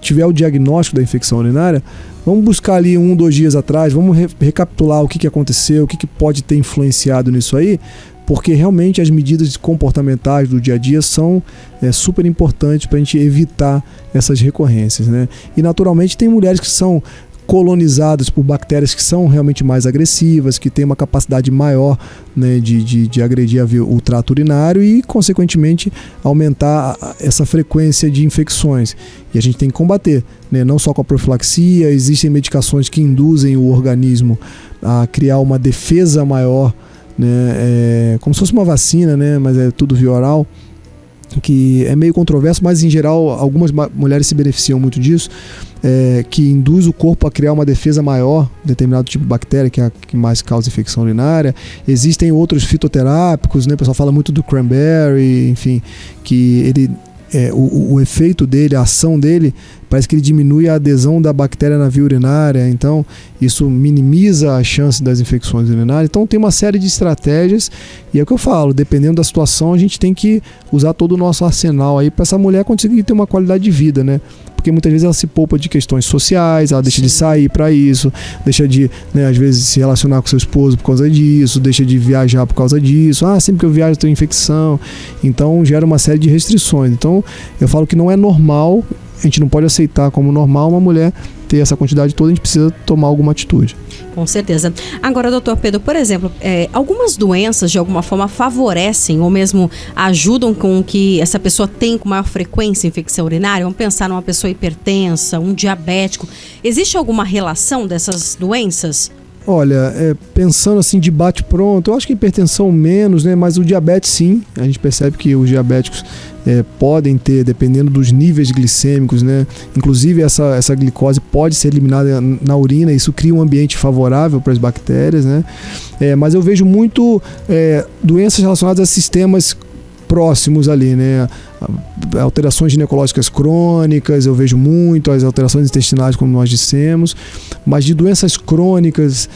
tiver o diagnóstico da infecção urinária, vamos buscar ali 1 ou 2 dias atrás, vamos recapitular o que aconteceu, o que pode ter influenciado nisso aí, porque realmente as medidas comportamentais do dia a dia são super importantes para a gente evitar essas recorrências, né? E naturalmente tem mulheres que são colonizadas por bactérias que são realmente mais agressivas, que têm uma capacidade maior, né, de agredir o trato urinário e, consequentemente, aumentar essa frequência de infecções. E a gente tem que combater, né, não só com a profilaxia, existem medicações que induzem o organismo a criar uma defesa maior, né, como se fosse uma vacina, né, mas é tudo via oral, que é meio controverso, mas em geral algumas mulheres se beneficiam muito disso, que induz o corpo a criar uma defesa maior, determinado tipo de bactéria que é a que mais causa infecção urinária. Existem outros fitoterápicos, né, o pessoal fala muito do cranberry, enfim, que ele o efeito dele, a ação dele parece que ele diminui a adesão da bactéria na via urinária, então isso minimiza a chance das infecções urinárias. Então tem uma série de estratégias, e é o que eu falo, dependendo da situação, a gente tem que usar todo o nosso arsenal aí para essa mulher conseguir ter uma qualidade de vida, né? Porque muitas vezes ela se poupa de questões sociais, ela deixa de sair para isso, deixa de, né, às vezes, se relacionar com seu esposo por causa disso, deixa de viajar por causa disso. Sempre que eu viajo eu tenho infecção. Então gera uma série de restrições. Então eu falo que não é normal, a gente não pode aceitar como normal uma mulher ter essa quantidade toda, a gente precisa tomar alguma atitude. Com certeza. Agora, doutor Pedro, por exemplo, algumas doenças de alguma forma favorecem ou mesmo ajudam com que essa pessoa tenha com maior frequência infecção urinária? Vamos pensar numa pessoa hipertensa, um diabético. Existe alguma relação dessas doenças? Olha, pensando assim de bate-pronto, eu acho que hipertensão menos, né? Mas o diabetes sim, a gente percebe que os diabéticos podem ter, dependendo dos níveis glicêmicos, né? Inclusive essa glicose pode ser eliminada na urina, isso cria um ambiente favorável para as bactérias, né? Mas eu vejo muito doenças relacionadas a sistemas próximos ali, né? Alterações ginecológicas crônicas, eu vejo muito, as alterações intestinais, como nós dissemos, mas de doenças crônicas,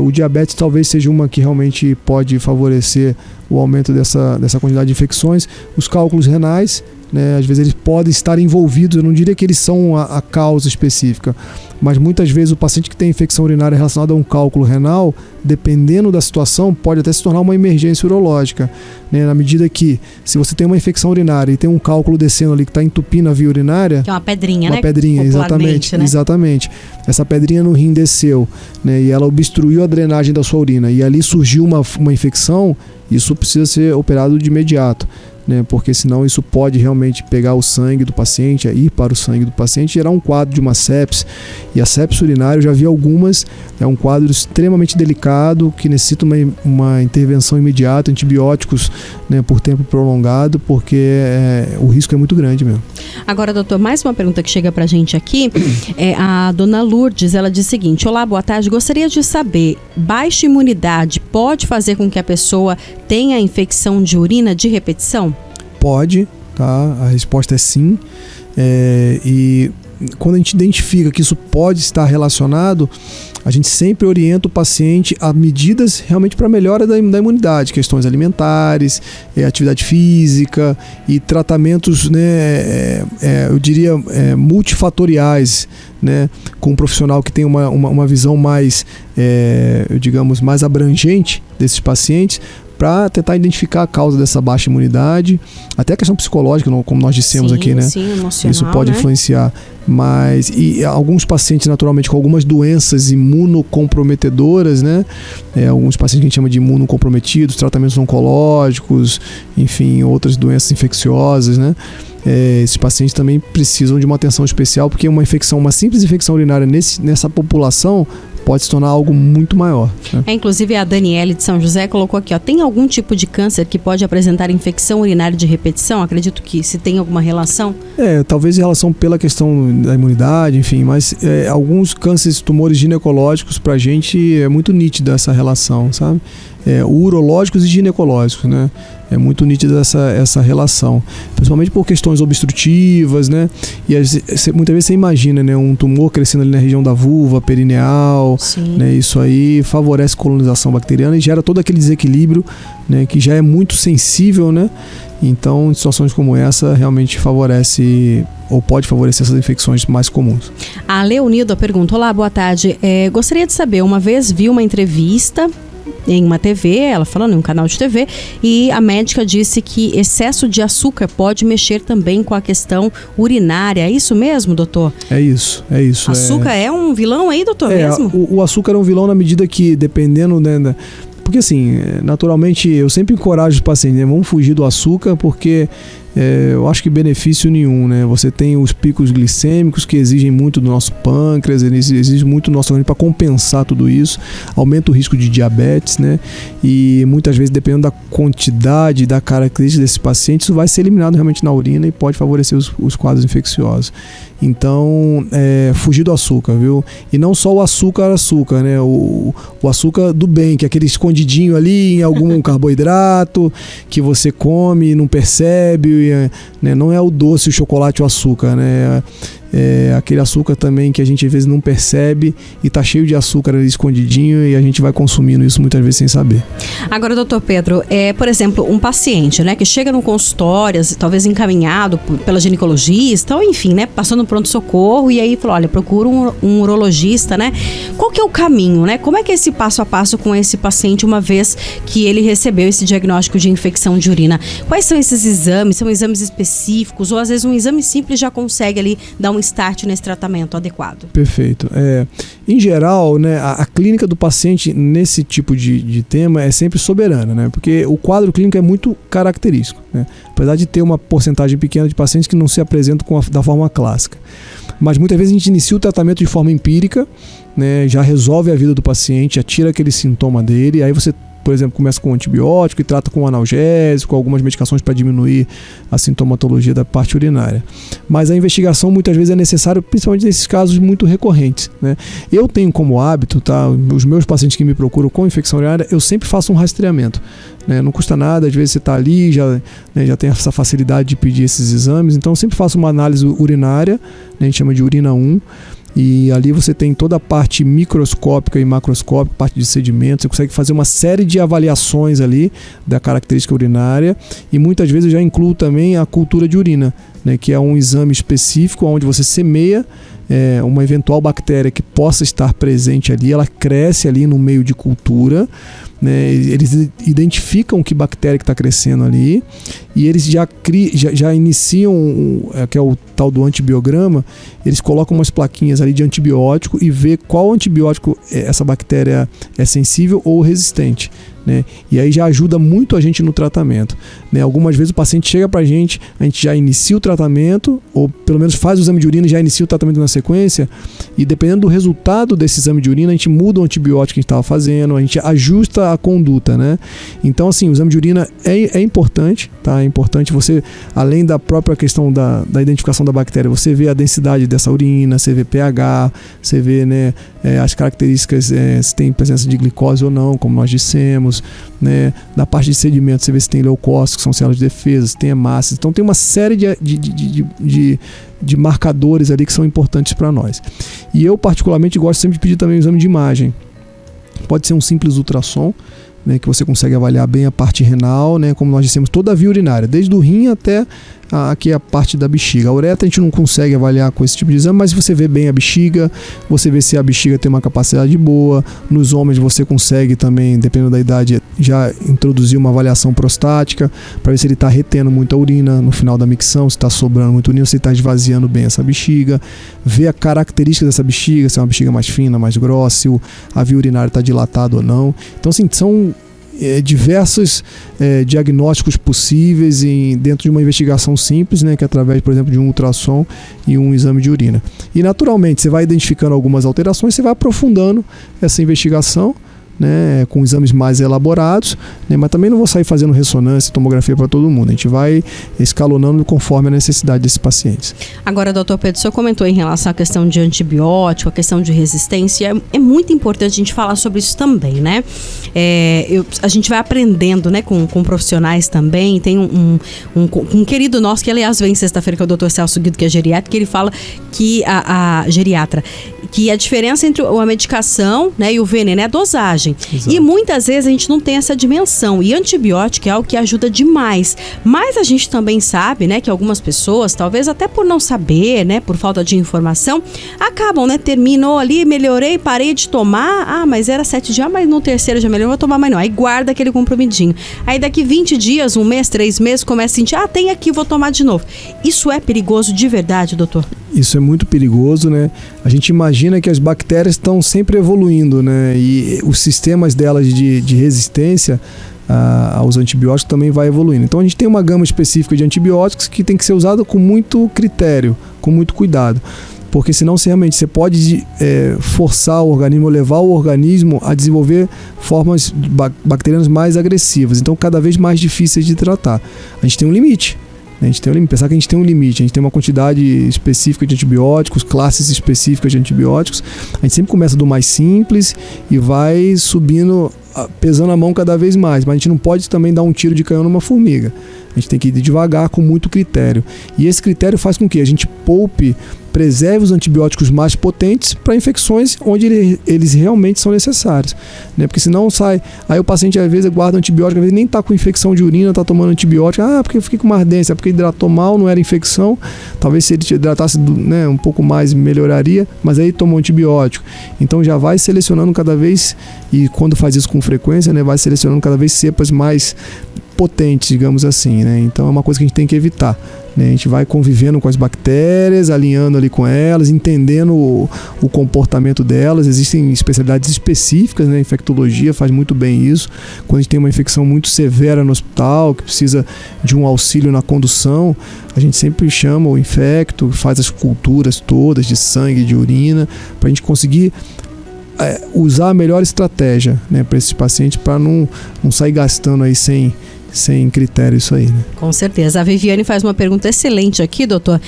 o diabetes talvez seja uma que realmente pode favorecer o aumento dessa quantidade de infecções. Os cálculos renais, né, às vezes eles podem estar envolvidos, eu não diria que eles são a causa específica, mas muitas vezes o paciente que tem infecção urinária relacionada a um cálculo renal, dependendo da situação, pode até se tornar uma emergência urológica, né, na medida que, se você tem uma infecção urinária e tem um cálculo descendo ali que está entupindo a via urinária... Que é uma pedrinha, né? Uma pedrinha, exatamente, né? Exatamente. Essa pedrinha no rim desceu, né, e ela obstruiu a drenagem da sua urina, e ali surgiu uma infecção, isso precisa ser operado de imediato, né, porque senão isso pode realmente pegar o sangue do paciente, ir para o sangue do paciente e gerar um quadro de uma sepse. E a sepse urinária, eu já vi algumas, é um quadro extremamente delicado que necessita uma intervenção imediata, antibióticos, né, por tempo prolongado, porque o risco é muito grande mesmo. Agora, doutor, mais uma pergunta que chega pra gente aqui, a dona Lourdes, ela diz o seguinte: olá, boa tarde, gostaria de saber, baixa imunidade pode fazer com que a pessoa tenha infecção de urina de repetição? Pode, tá? A resposta é sim. E quando a gente identifica que isso pode estar relacionado, a gente sempre orienta o paciente a medidas realmente para melhora da imunidade, questões alimentares, atividade física e tratamentos, né, eu diria, multifatoriais, né, com um profissional que tem uma visão mais, digamos, mais abrangente desses pacientes, para tentar identificar a causa dessa baixa imunidade, até a questão psicológica, como nós dissemos aqui, né? Sim, emocional, isso pode influenciar. Mas, e alguns pacientes, naturalmente, com algumas doenças imunocomprometedoras, né? Alguns pacientes que a gente chama de imunocomprometidos, tratamentos oncológicos, enfim, outras doenças infecciosas, né? Esses pacientes também precisam de uma atenção especial, porque uma simples infecção urinária nessa população pode se tornar algo muito maior, né? Inclusive a Daniele de São José colocou aqui, tem algum tipo de câncer que pode apresentar infecção urinária de repetição? Acredito que se tem alguma relação. Talvez em relação pela questão da imunidade, enfim, mas alguns cânceres, tumores ginecológicos, pra gente é muito nítida essa relação, sabe? Urológicos e ginecológicos, né? É muito nítida essa relação, principalmente por questões obstrutivas, né? E muitas vezes você imagina, né, um tumor crescendo ali na região da vulva, perineal, né? Isso aí favorece colonização bacteriana e gera todo aquele desequilíbrio, né, que já é muito sensível, né? Então, em situações como essa, realmente favorece ou pode favorecer essas infecções mais comuns. A Leonilda pergunta: olá, boa tarde. Gostaria de saber, uma vez vi uma entrevista em uma TV, ela falando em um canal de TV, e a médica disse que excesso de açúcar pode mexer também com a questão urinária. É isso mesmo, doutor? É isso. Açúcar é um vilão aí, doutor, mesmo? O açúcar é um vilão na medida que, dependendo, né, porque assim, naturalmente, eu sempre encorajo os pacientes, né, vamos fugir do açúcar, porque eu acho que benefício nenhum, né? Você tem os picos glicêmicos que exigem muito do nosso pâncreas, eles exigem muito do nosso organismo para compensar tudo isso, aumenta o risco de diabetes, né? E muitas vezes, dependendo da quantidade, da característica desse paciente, isso vai ser eliminado realmente na urina e pode favorecer os quadros infecciosos. Então, fugir do açúcar, viu? E não só o açúcar, né? O açúcar do bem, que é aquele escondidinho ali em algum carboidrato que você come e não percebe, né? Não é o doce, o chocolate, o açúcar, né? aquele açúcar também que a gente às vezes não percebe e tá cheio de açúcar ali escondidinho e a gente vai consumindo isso muitas vezes sem saber. Agora, doutor Pedro, por exemplo, um paciente, né, que chega no consultório, talvez encaminhado pela ginecologista, ou enfim, né, passando no pronto-socorro e aí falou, olha, procura um urologista, né? Qual que é o caminho, né? Como é que é esse passo a passo com esse paciente uma vez que ele recebeu esse diagnóstico de infecção de urina? Quais são esses exames? São exames específicos ou às vezes um exame simples já consegue ali dar um start nesse tratamento adequado? Perfeito. Em geral, né, a clínica do paciente nesse tipo de tema é sempre soberana, né? Porque o quadro clínico é muito característico, né? Apesar de ter uma porcentagem pequena de pacientes que não se apresentam da forma clássica. Mas muitas vezes a gente inicia o tratamento de forma empírica, né? Já resolve a vida do paciente, já tira aquele sintoma dele, aí você, por exemplo, começa com antibiótico e trata com analgésico, algumas medicações para diminuir a sintomatologia da parte urinária. Mas a investigação muitas vezes é necessária, principalmente nesses casos muito recorrentes, né? Eu tenho como hábito, tá? Os meus pacientes que me procuram com infecção urinária, eu sempre faço um rastreamento, né? Não custa nada, às vezes você está ali, já tem essa facilidade de pedir esses exames, então eu sempre faço uma análise urinária, né? A gente chama de urina 1, e ali você tem toda a parte microscópica e macroscópica, parte de sedimentos, você consegue fazer uma série de avaliações ali da característica urinária e muitas vezes eu já incluo também a cultura de urina, né, que é um exame específico onde você semeia uma eventual bactéria que possa estar presente ali, ela cresce ali no meio de cultura, né, eles identificam que bactéria que está crescendo ali e eles já iniciam, que é o tal do antibiograma, eles colocam umas plaquinhas ali de antibiótico e vê qual antibiótico essa bactéria é sensível ou resistente, né? E aí já ajuda muito a gente no tratamento, né? Algumas vezes o paciente chega pra gente, a gente já inicia o tratamento, ou pelo menos faz o exame de urina e já inicia o tratamento na sequência, e dependendo do resultado desse exame de urina, a gente muda o antibiótico que a gente estava fazendo, a gente ajusta a conduta, né? Então, assim, o exame de urina é importante, tá? É importante você, além da própria questão da identificação da bactéria, você vê a densidade dessa urina, você vê pH, você vê, né, as características, se tem presença de glicose ou não, como nós dissemos, né? Na parte de sedimentos, você vê se tem leucócitos, que são células de defesa, se tem hemácias. Então tem uma série de marcadores ali que são importantes para nós. E eu particularmente gosto sempre de pedir também um exame de imagem. Pode ser um simples ultrassom, né, que você consegue avaliar bem a parte renal, né, como nós dissemos, toda a via urinária, desde o rim até aqui a parte da bexiga. A uretra a gente não consegue avaliar com esse tipo de exame, mas você vê bem a bexiga, você vê se a bexiga tem uma capacidade boa. Nos homens você consegue também, dependendo da idade, já introduzir uma avaliação prostática para ver se ele está retendo muita urina no final da micção, se está sobrando muita urina, se está esvaziando bem essa bexiga, ver a característica dessa bexiga, se é uma bexiga mais fina, mais grossa, se a via urinária está dilatada ou não. Então, assim, são diversos diagnósticos possíveis dentro de uma investigação simples, né, que é através, por exemplo, de um ultrassom e um exame de urina. E naturalmente você vai identificando algumas alterações, você vai aprofundando essa investigação, né, com exames mais elaborados, né, mas também não vou sair fazendo ressonância, tomografia para todo mundo. A gente vai escalonando conforme a necessidade desses pacientes. Agora, doutor Pedro, o senhor comentou em relação à questão de antibiótico, a questão de resistência. É muito importante a gente falar sobre isso também, né? A gente vai aprendendo, né, com profissionais também. Tem um querido nosso que, aliás, vem sexta-feira, que é o doutor Celso Guido, que é geriatra, que ele fala que a geriatra, que a diferença entre a medicação, né, e o veneno é a dosagem. Exato. E muitas vezes a gente não tem essa dimensão. E antibiótico é algo que ajuda demais. Mas a gente também sabe, né, que algumas pessoas, talvez até por não saber, né, por falta de informação, acabam, né, terminou ali, melhorei, parei de tomar. Mas era 7 dias, mas no terceiro já melhorou, não vou tomar mais não. Aí guarda aquele comprimidinho. Aí daqui 20 dias, 1 mês, 3 meses, começa a sentir, tem aqui, vou tomar de novo. Isso é perigoso de verdade, doutor? Isso é muito perigoso, né? A gente imagina que as bactérias estão sempre evoluindo, né? E os sistemas delas de resistência aos antibióticos também vai evoluindo. Então a gente tem uma gama específica de antibióticos que tem que ser usada com muito critério, com muito cuidado. Porque senão realmente você pode forçar o organismo, levar o organismo a desenvolver formas bacterianas mais agressivas. Então cada vez mais difíceis de tratar. A gente tem um limite. Pensar que a gente tem um limite, a gente tem uma quantidade específica de antibióticos, classes específicas de antibióticos. A gente sempre começa do mais simples e vai subindo pesando a mão cada vez mais, mas a gente não pode também dar um tiro de canhão numa formiga. A gente tem que ir devagar, com muito critério. E esse critério faz com que a gente preserve os antibióticos mais potentes para infecções onde eles realmente são necessários, né? Porque senão aí o paciente às vezes guarda antibiótico, às vezes nem está com infecção de urina, está tomando antibiótico, porque eu fiquei com uma ardência, porque hidratou mal, não era infecção, talvez se ele hidratasse, né, um pouco mais melhoraria, mas aí tomou antibiótico. Então já vai selecionando cada vez, e quando faz isso com frequência, né, vai selecionando cada vez cepas mais potentes, digamos assim, né? Então é uma coisa que a gente tem que evitar, né? A gente vai convivendo com as bactérias, alinhando ali com elas, entendendo o comportamento delas. Existem especialidades específicas, né? A infectologia faz muito bem isso. Quando a gente tem uma infecção muito severa no hospital, que precisa de um auxílio na condução, a gente sempre chama o infecto, faz as culturas todas de sangue e de urina, para a gente conseguir usar a melhor estratégia, né, para esses pacientes, para não sair gastando aí sem critério isso aí, né? Com certeza. A Viviane faz uma pergunta excelente aqui, doutor.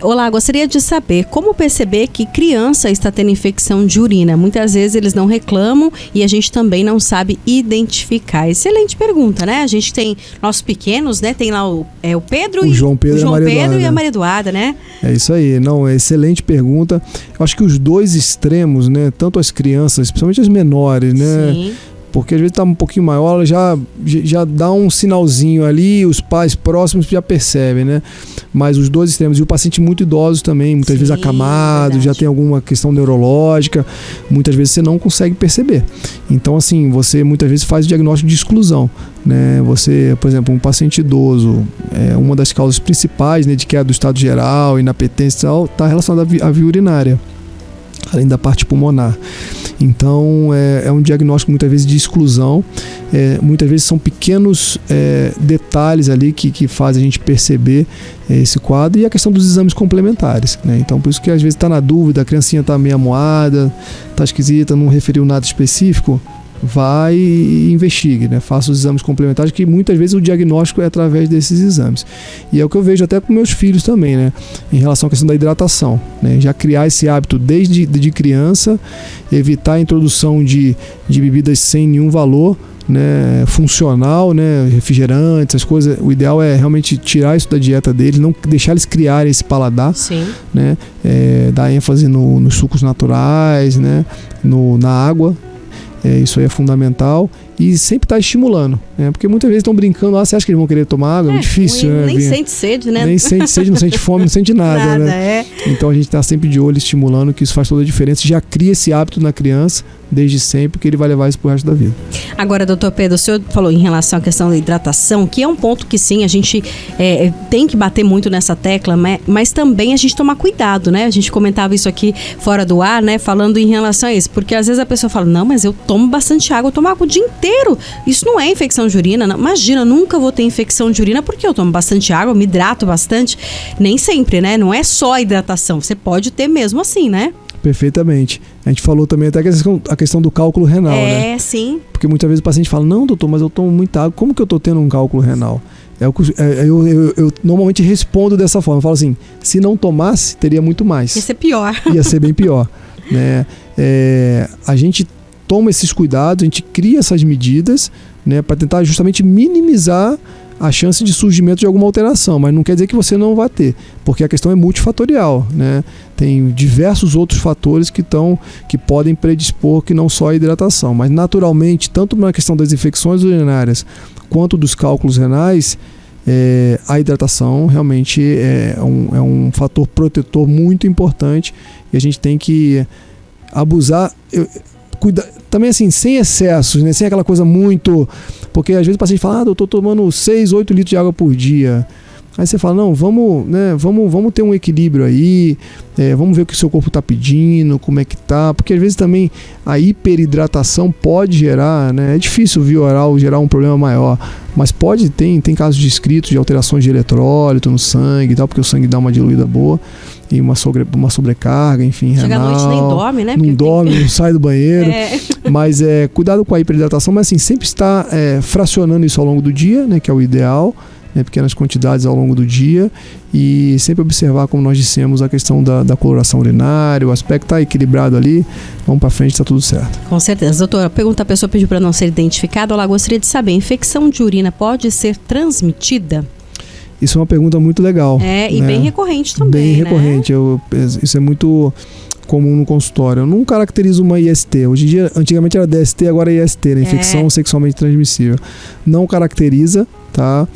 Olá, gostaria de saber como perceber que criança está tendo infecção de urina. Muitas vezes eles não reclamam e a gente também não sabe identificar. Excelente pergunta, né? A gente tem nossos pequenos, né? Tem lá o Pedro o João Pedro e a Maria Eduarda, né? É isso aí. Não, excelente pergunta. Eu acho que os dois extremos, né? Tanto as crianças, principalmente as menores, né? Sim. Porque às vezes está um pouquinho maior, ela já dá um sinalzinho ali, os pais próximos já percebem, né? Mas os dois extremos, e o paciente muito idoso também, muitas vezes acamado, verdade, já tem alguma questão neurológica, muitas vezes você não consegue perceber. Então, assim, você muitas vezes faz o diagnóstico de exclusão, né? Você, por exemplo, um paciente idoso, uma das causas principais, né, de queda do estado geral, inapetência e tal, está relacionada à via urinária, além da parte pulmonar. Então é um diagnóstico muitas vezes de exclusão, muitas vezes são pequenos detalhes ali que fazem a gente perceber esse quadro, e a questão dos exames complementares, né? Então por isso que às vezes está na dúvida, a criancinha está meio amuada, está esquisita, não referiu nada específico, vai e investigue, né? Faça os exames complementares, que muitas vezes o diagnóstico é através desses exames. E é o que eu vejo até com meus filhos também, né? Em relação à questão da hidratação, né? Já criar esse hábito desde de criança, evitar a introdução de bebidas sem nenhum valor, né, funcional, né, refrigerantes, essas coisas. O ideal é realmente tirar isso da dieta deles, não deixar eles criarem esse paladar. Sim. Né, dar ênfase nos sucos naturais, né, na água. Isso aí é fundamental, e sempre estar estimulando, né? Porque muitas vezes estão brincando, você acha que eles vão querer tomar água? É difícil, né? Nem sente sede, né? Nem sente sede, não sente fome, não sente nada, né? Então a gente está sempre de olho, estimulando, que isso faz toda a diferença. Já cria esse hábito na criança desde sempre, que ele vai levar isso pro resto da vida. Agora, doutor Pedro, o senhor falou em relação à questão da hidratação, que é um ponto que sim, a gente tem que bater muito nessa tecla, mas também a gente tomar cuidado, né? A gente comentava isso aqui fora do ar, né? Falando em relação a isso, porque às vezes a pessoa fala, não, mas eu tomo bastante água, eu tomo água o dia inteiro. Isso não é infecção de urina, não. Imagina, nunca vou ter infecção de urina porque eu tomo bastante água, me hidrato bastante. Nem sempre, né? Não é só a hidratação, você pode ter mesmo assim, né? Perfeitamente. A gente falou também até a questão do cálculo renal, né? Sim. Porque muitas vezes o paciente fala, não, doutor, mas eu tomo muita água, como que eu tô tendo um cálculo renal? Eu normalmente respondo dessa forma, eu falo assim, se não tomasse, teria muito mais. Ia ser pior. Ia ser bem pior, né? A gente toma esses cuidados, a gente cria essas medidas, né, para tentar justamente minimizar a chance de surgimento de alguma alteração, mas não quer dizer que você não vai ter, porque a questão é multifatorial, né? Tem diversos outros fatores que podem predispor, que não só a hidratação, mas naturalmente, tanto na questão das infecções urinárias quanto dos cálculos renais, a hidratação realmente é um fator protetor muito importante, e a gente tem que abusar, cuidar, também assim, sem excessos, né? Sem aquela coisa muito... Porque às vezes o paciente fala, eu estou tomando 6, 8 litros de água por dia. Aí você fala, não, vamos ter um equilíbrio aí, vamos ver o que o seu corpo está pedindo, como é que tá, porque às vezes também a hiperidratação pode gerar, né, é difícil via oral gerar um problema maior, mas tem casos descritos de alterações de eletrólito no sangue e tal, porque o sangue dá uma diluída boa, e uma sobrecarga, enfim, chega renal. À noite nem dorme, né? Não dorme, não sai do banheiro. Mas cuidado com a hiperidratação, mas assim, sempre está fracionando isso ao longo do dia, né, que é o ideal, né, pequenas quantidades ao longo do dia, e sempre observar, como nós dissemos, a questão da coloração urinária, o aspecto está equilibrado ali, vamos para frente, está tudo certo. Com certeza. Doutora, pergunta, a pessoa pediu para não ser identificada, ela gostaria de saber, infecção de urina pode ser transmitida? Isso é uma pergunta muito legal. E né? bem recorrente também, Bem recorrente, isso é muito comum no consultório. Eu não caracterizo uma IST. Hoje em dia, antigamente era DST, agora é IST, né? Infecção sexualmente transmissível. Não caracteriza, tá?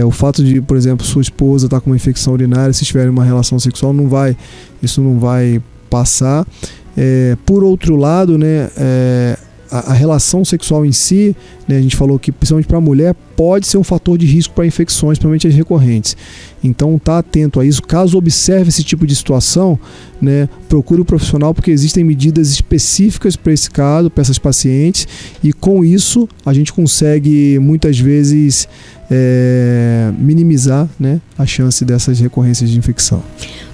O fato de, por exemplo, sua esposa estar com uma infecção urinária, se tiverem uma relação sexual, isso não vai passar. Por outro lado, né, a relação sexual em si, né, a gente falou que principalmente para a mulher pode ser um fator de risco para infecções, principalmente as recorrentes. Então tá atento a isso. Caso observe esse tipo de situação, né, procure o profissional, porque existem medidas específicas para esse caso, para essas pacientes, e com isso a gente consegue muitas vezes minimizar, né, a chance dessas recorrências de infecção.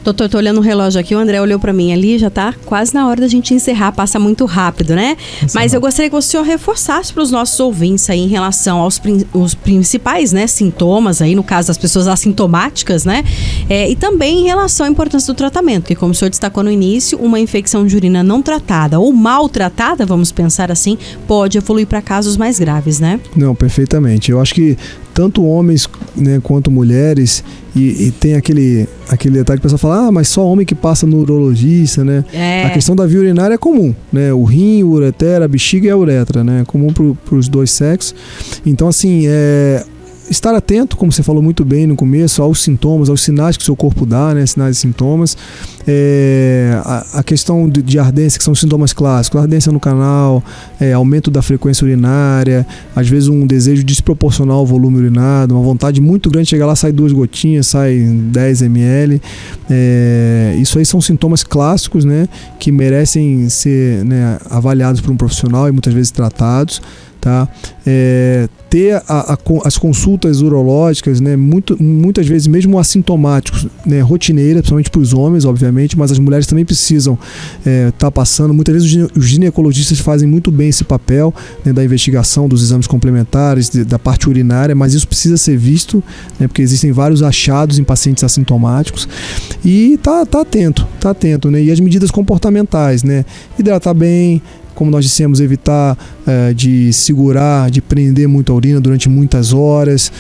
Doutor, eu tô olhando o relógio aqui, o André olhou para mim ali, já tá quase na hora da gente encerrar, passa muito rápido, né? Mas eu gostaria que o senhor reforçasse para os nossos ouvintes aí em relação aos os principais, né, sintomas aí, no caso das pessoas assintomáticas, né? E também em relação à importância do tratamento, que como o senhor destacou no início, uma infecção de urina não tratada ou maltratada, vamos pensar assim, pode evoluir para casos mais graves, né? Não, perfeitamente. Eu acho que tanto homens, né, quanto mulheres, e tem aquele detalhe que o pessoal fala, mas só homem que passa no urologista, né? A questão da via urinária é comum, né? O rim, o ureter, a bexiga e a uretra, né? É comum para os dois sexos. Então, assim, estar atento, como você falou muito bem no começo, aos sintomas, aos sinais que o seu corpo dá, né? Sinais e sintomas. A questão de ardência, que são sintomas clássicos, ardência no canal, aumento da frequência urinária, às vezes um desejo desproporcional ao volume urinado, uma vontade muito grande de chegar lá, sai 2 gotinhas, sai 10 ml. Isso aí são sintomas clássicos, né? Que merecem ser, né, avaliados por um profissional e muitas vezes tratados. Tá? Ter as consultas urológicas, né, muitas vezes mesmo assintomáticos, né, rotineiras, principalmente para os homens, obviamente, mas as mulheres também precisam estar passando. Muitas vezes os ginecologistas fazem muito bem esse papel, né, da investigação dos exames complementares, da parte urinária, mas isso precisa ser visto, né, porque existem vários achados em pacientes assintomáticos. E tá atento, né? E as medidas comportamentais, né? Hidratar bem, como nós dissemos, evitar de segurar, de prender muito a urina durante muitas horas,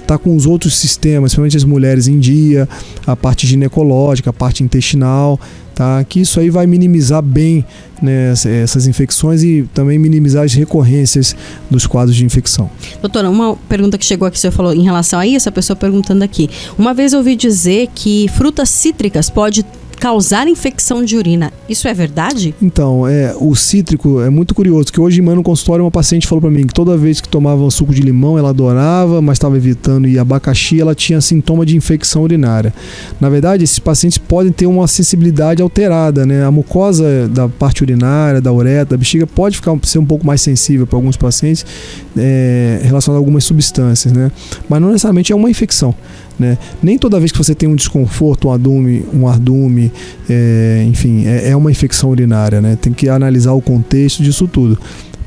tá com os outros sistemas, principalmente as mulheres, em dia, a parte ginecológica, a parte intestinal, tá? Que isso aí vai minimizar bem, né, essas infecções e também minimizar as recorrências dos quadros de infecção. Doutora, uma pergunta que chegou aqui, o senhor falou em relação a isso, a pessoa perguntando aqui. Uma vez eu ouvi dizer que frutas cítricas pode causar infecção de urina. Isso é verdade? Então, o cítrico é muito curioso, que hoje, no consultório, uma paciente falou para mim que toda vez que tomava suco de limão, ela adorava, mas estava evitando, e abacaxi, ela tinha sintoma de infecção urinária. Na verdade, esses pacientes podem ter uma sensibilidade alterada, né? A mucosa da parte urinária, da uretra, da bexiga, pode ser um pouco mais sensível para alguns pacientes, relacionado a algumas substâncias, né? Mas não necessariamente é uma infecção, né? Nem toda vez que você tem um desconforto, um ardume, enfim, é uma infecção urinária, né? Tem que analisar o contexto disso tudo.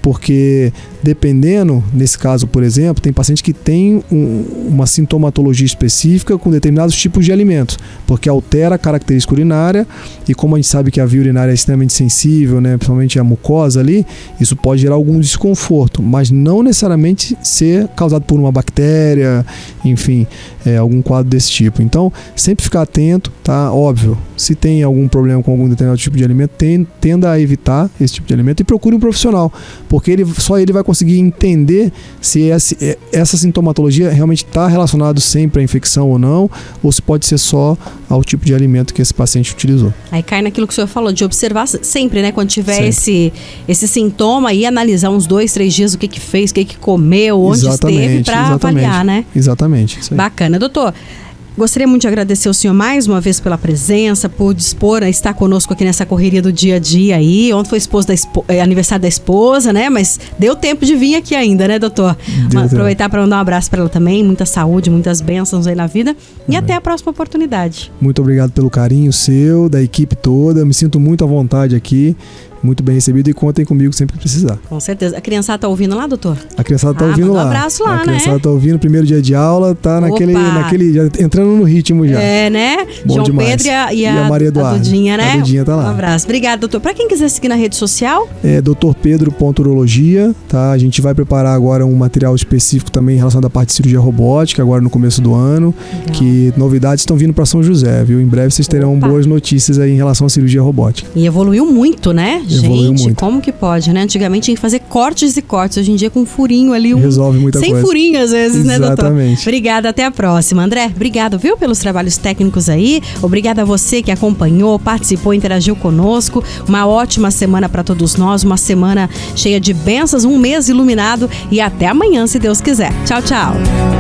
Porque dependendo, nesse caso, por exemplo, tem paciente que tem uma sintomatologia específica com determinados tipos de alimentos, porque altera a característica urinária, e como a gente sabe que a via urinária é extremamente sensível, né, principalmente a mucosa ali, isso pode gerar algum desconforto, mas não necessariamente ser causado por uma bactéria, enfim, algum quadro desse tipo. Então, sempre ficar atento, tá? Óbvio, se tem algum problema com algum determinado tipo de alimento, tenda a evitar esse tipo de alimento e procure um profissional, porque só ele vai conseguir entender se essa sintomatologia realmente está relacionada sempre à infecção ou não, ou se pode ser só ao tipo de alimento que esse paciente utilizou. Aí cai naquilo que o senhor falou, de observar sempre, né? Quando tiver esse sintoma, e analisar uns 2-3 dias o que fez, o que comeu, onde esteve, para avaliar, né? Exatamente. Isso aí. Bacana. Doutor, gostaria muito de agradecer ao senhor mais uma vez pela presença, por dispor a estar conosco aqui nessa correria do dia a dia aí. Ontem foi aniversário da esposa, né? Mas deu tempo de vir aqui ainda, né, doutor? Aproveitar para mandar um abraço para ela também. Muita saúde, muitas bênçãos aí na vida. E até a próxima oportunidade. Muito obrigado pelo carinho seu, da equipe toda. Me sinto muito à vontade aqui. muito bem recebido e contem comigo sempre que precisar. Com certeza. A criançada tá ouvindo lá, doutor? A criançada tá ouvindo manda lá. Um abraço lá, a né? criançada tá ouvindo, primeiro dia de aula, tá Opa. naquele já entrando no ritmo já. É, né? Bom João demais. Pedro e a Maria Eduarda. A Dudinha, né? A Dudinha tá lá. Um abraço. Obrigada, doutor. Pra quem quiser seguir na rede social? É drpedro.urologia, tá? A gente vai preparar agora um material específico também relacionado à parte de cirurgia robótica, agora no começo do ano, Legal. que novidades estão vindo para São José, viu? Em breve vocês terão boas notícias aí em relação à cirurgia robótica. E evoluiu muito, né? Evoluiu Gente, muito. como que pode, né? Antigamente tinha que fazer cortes e cortes. Hoje em dia com um furinho ali. Resolve muita sem coisa. furinho às vezes, né, doutor? Exatamente. Obrigada, até a próxima. André, obrigado, viu, pelos trabalhos técnicos aí. Obrigada a você que acompanhou, participou, interagiu conosco. Uma ótima semana para todos nós, uma semana cheia de bênçãos, um mês iluminado e até amanhã, se Deus quiser. Tchau, tchau.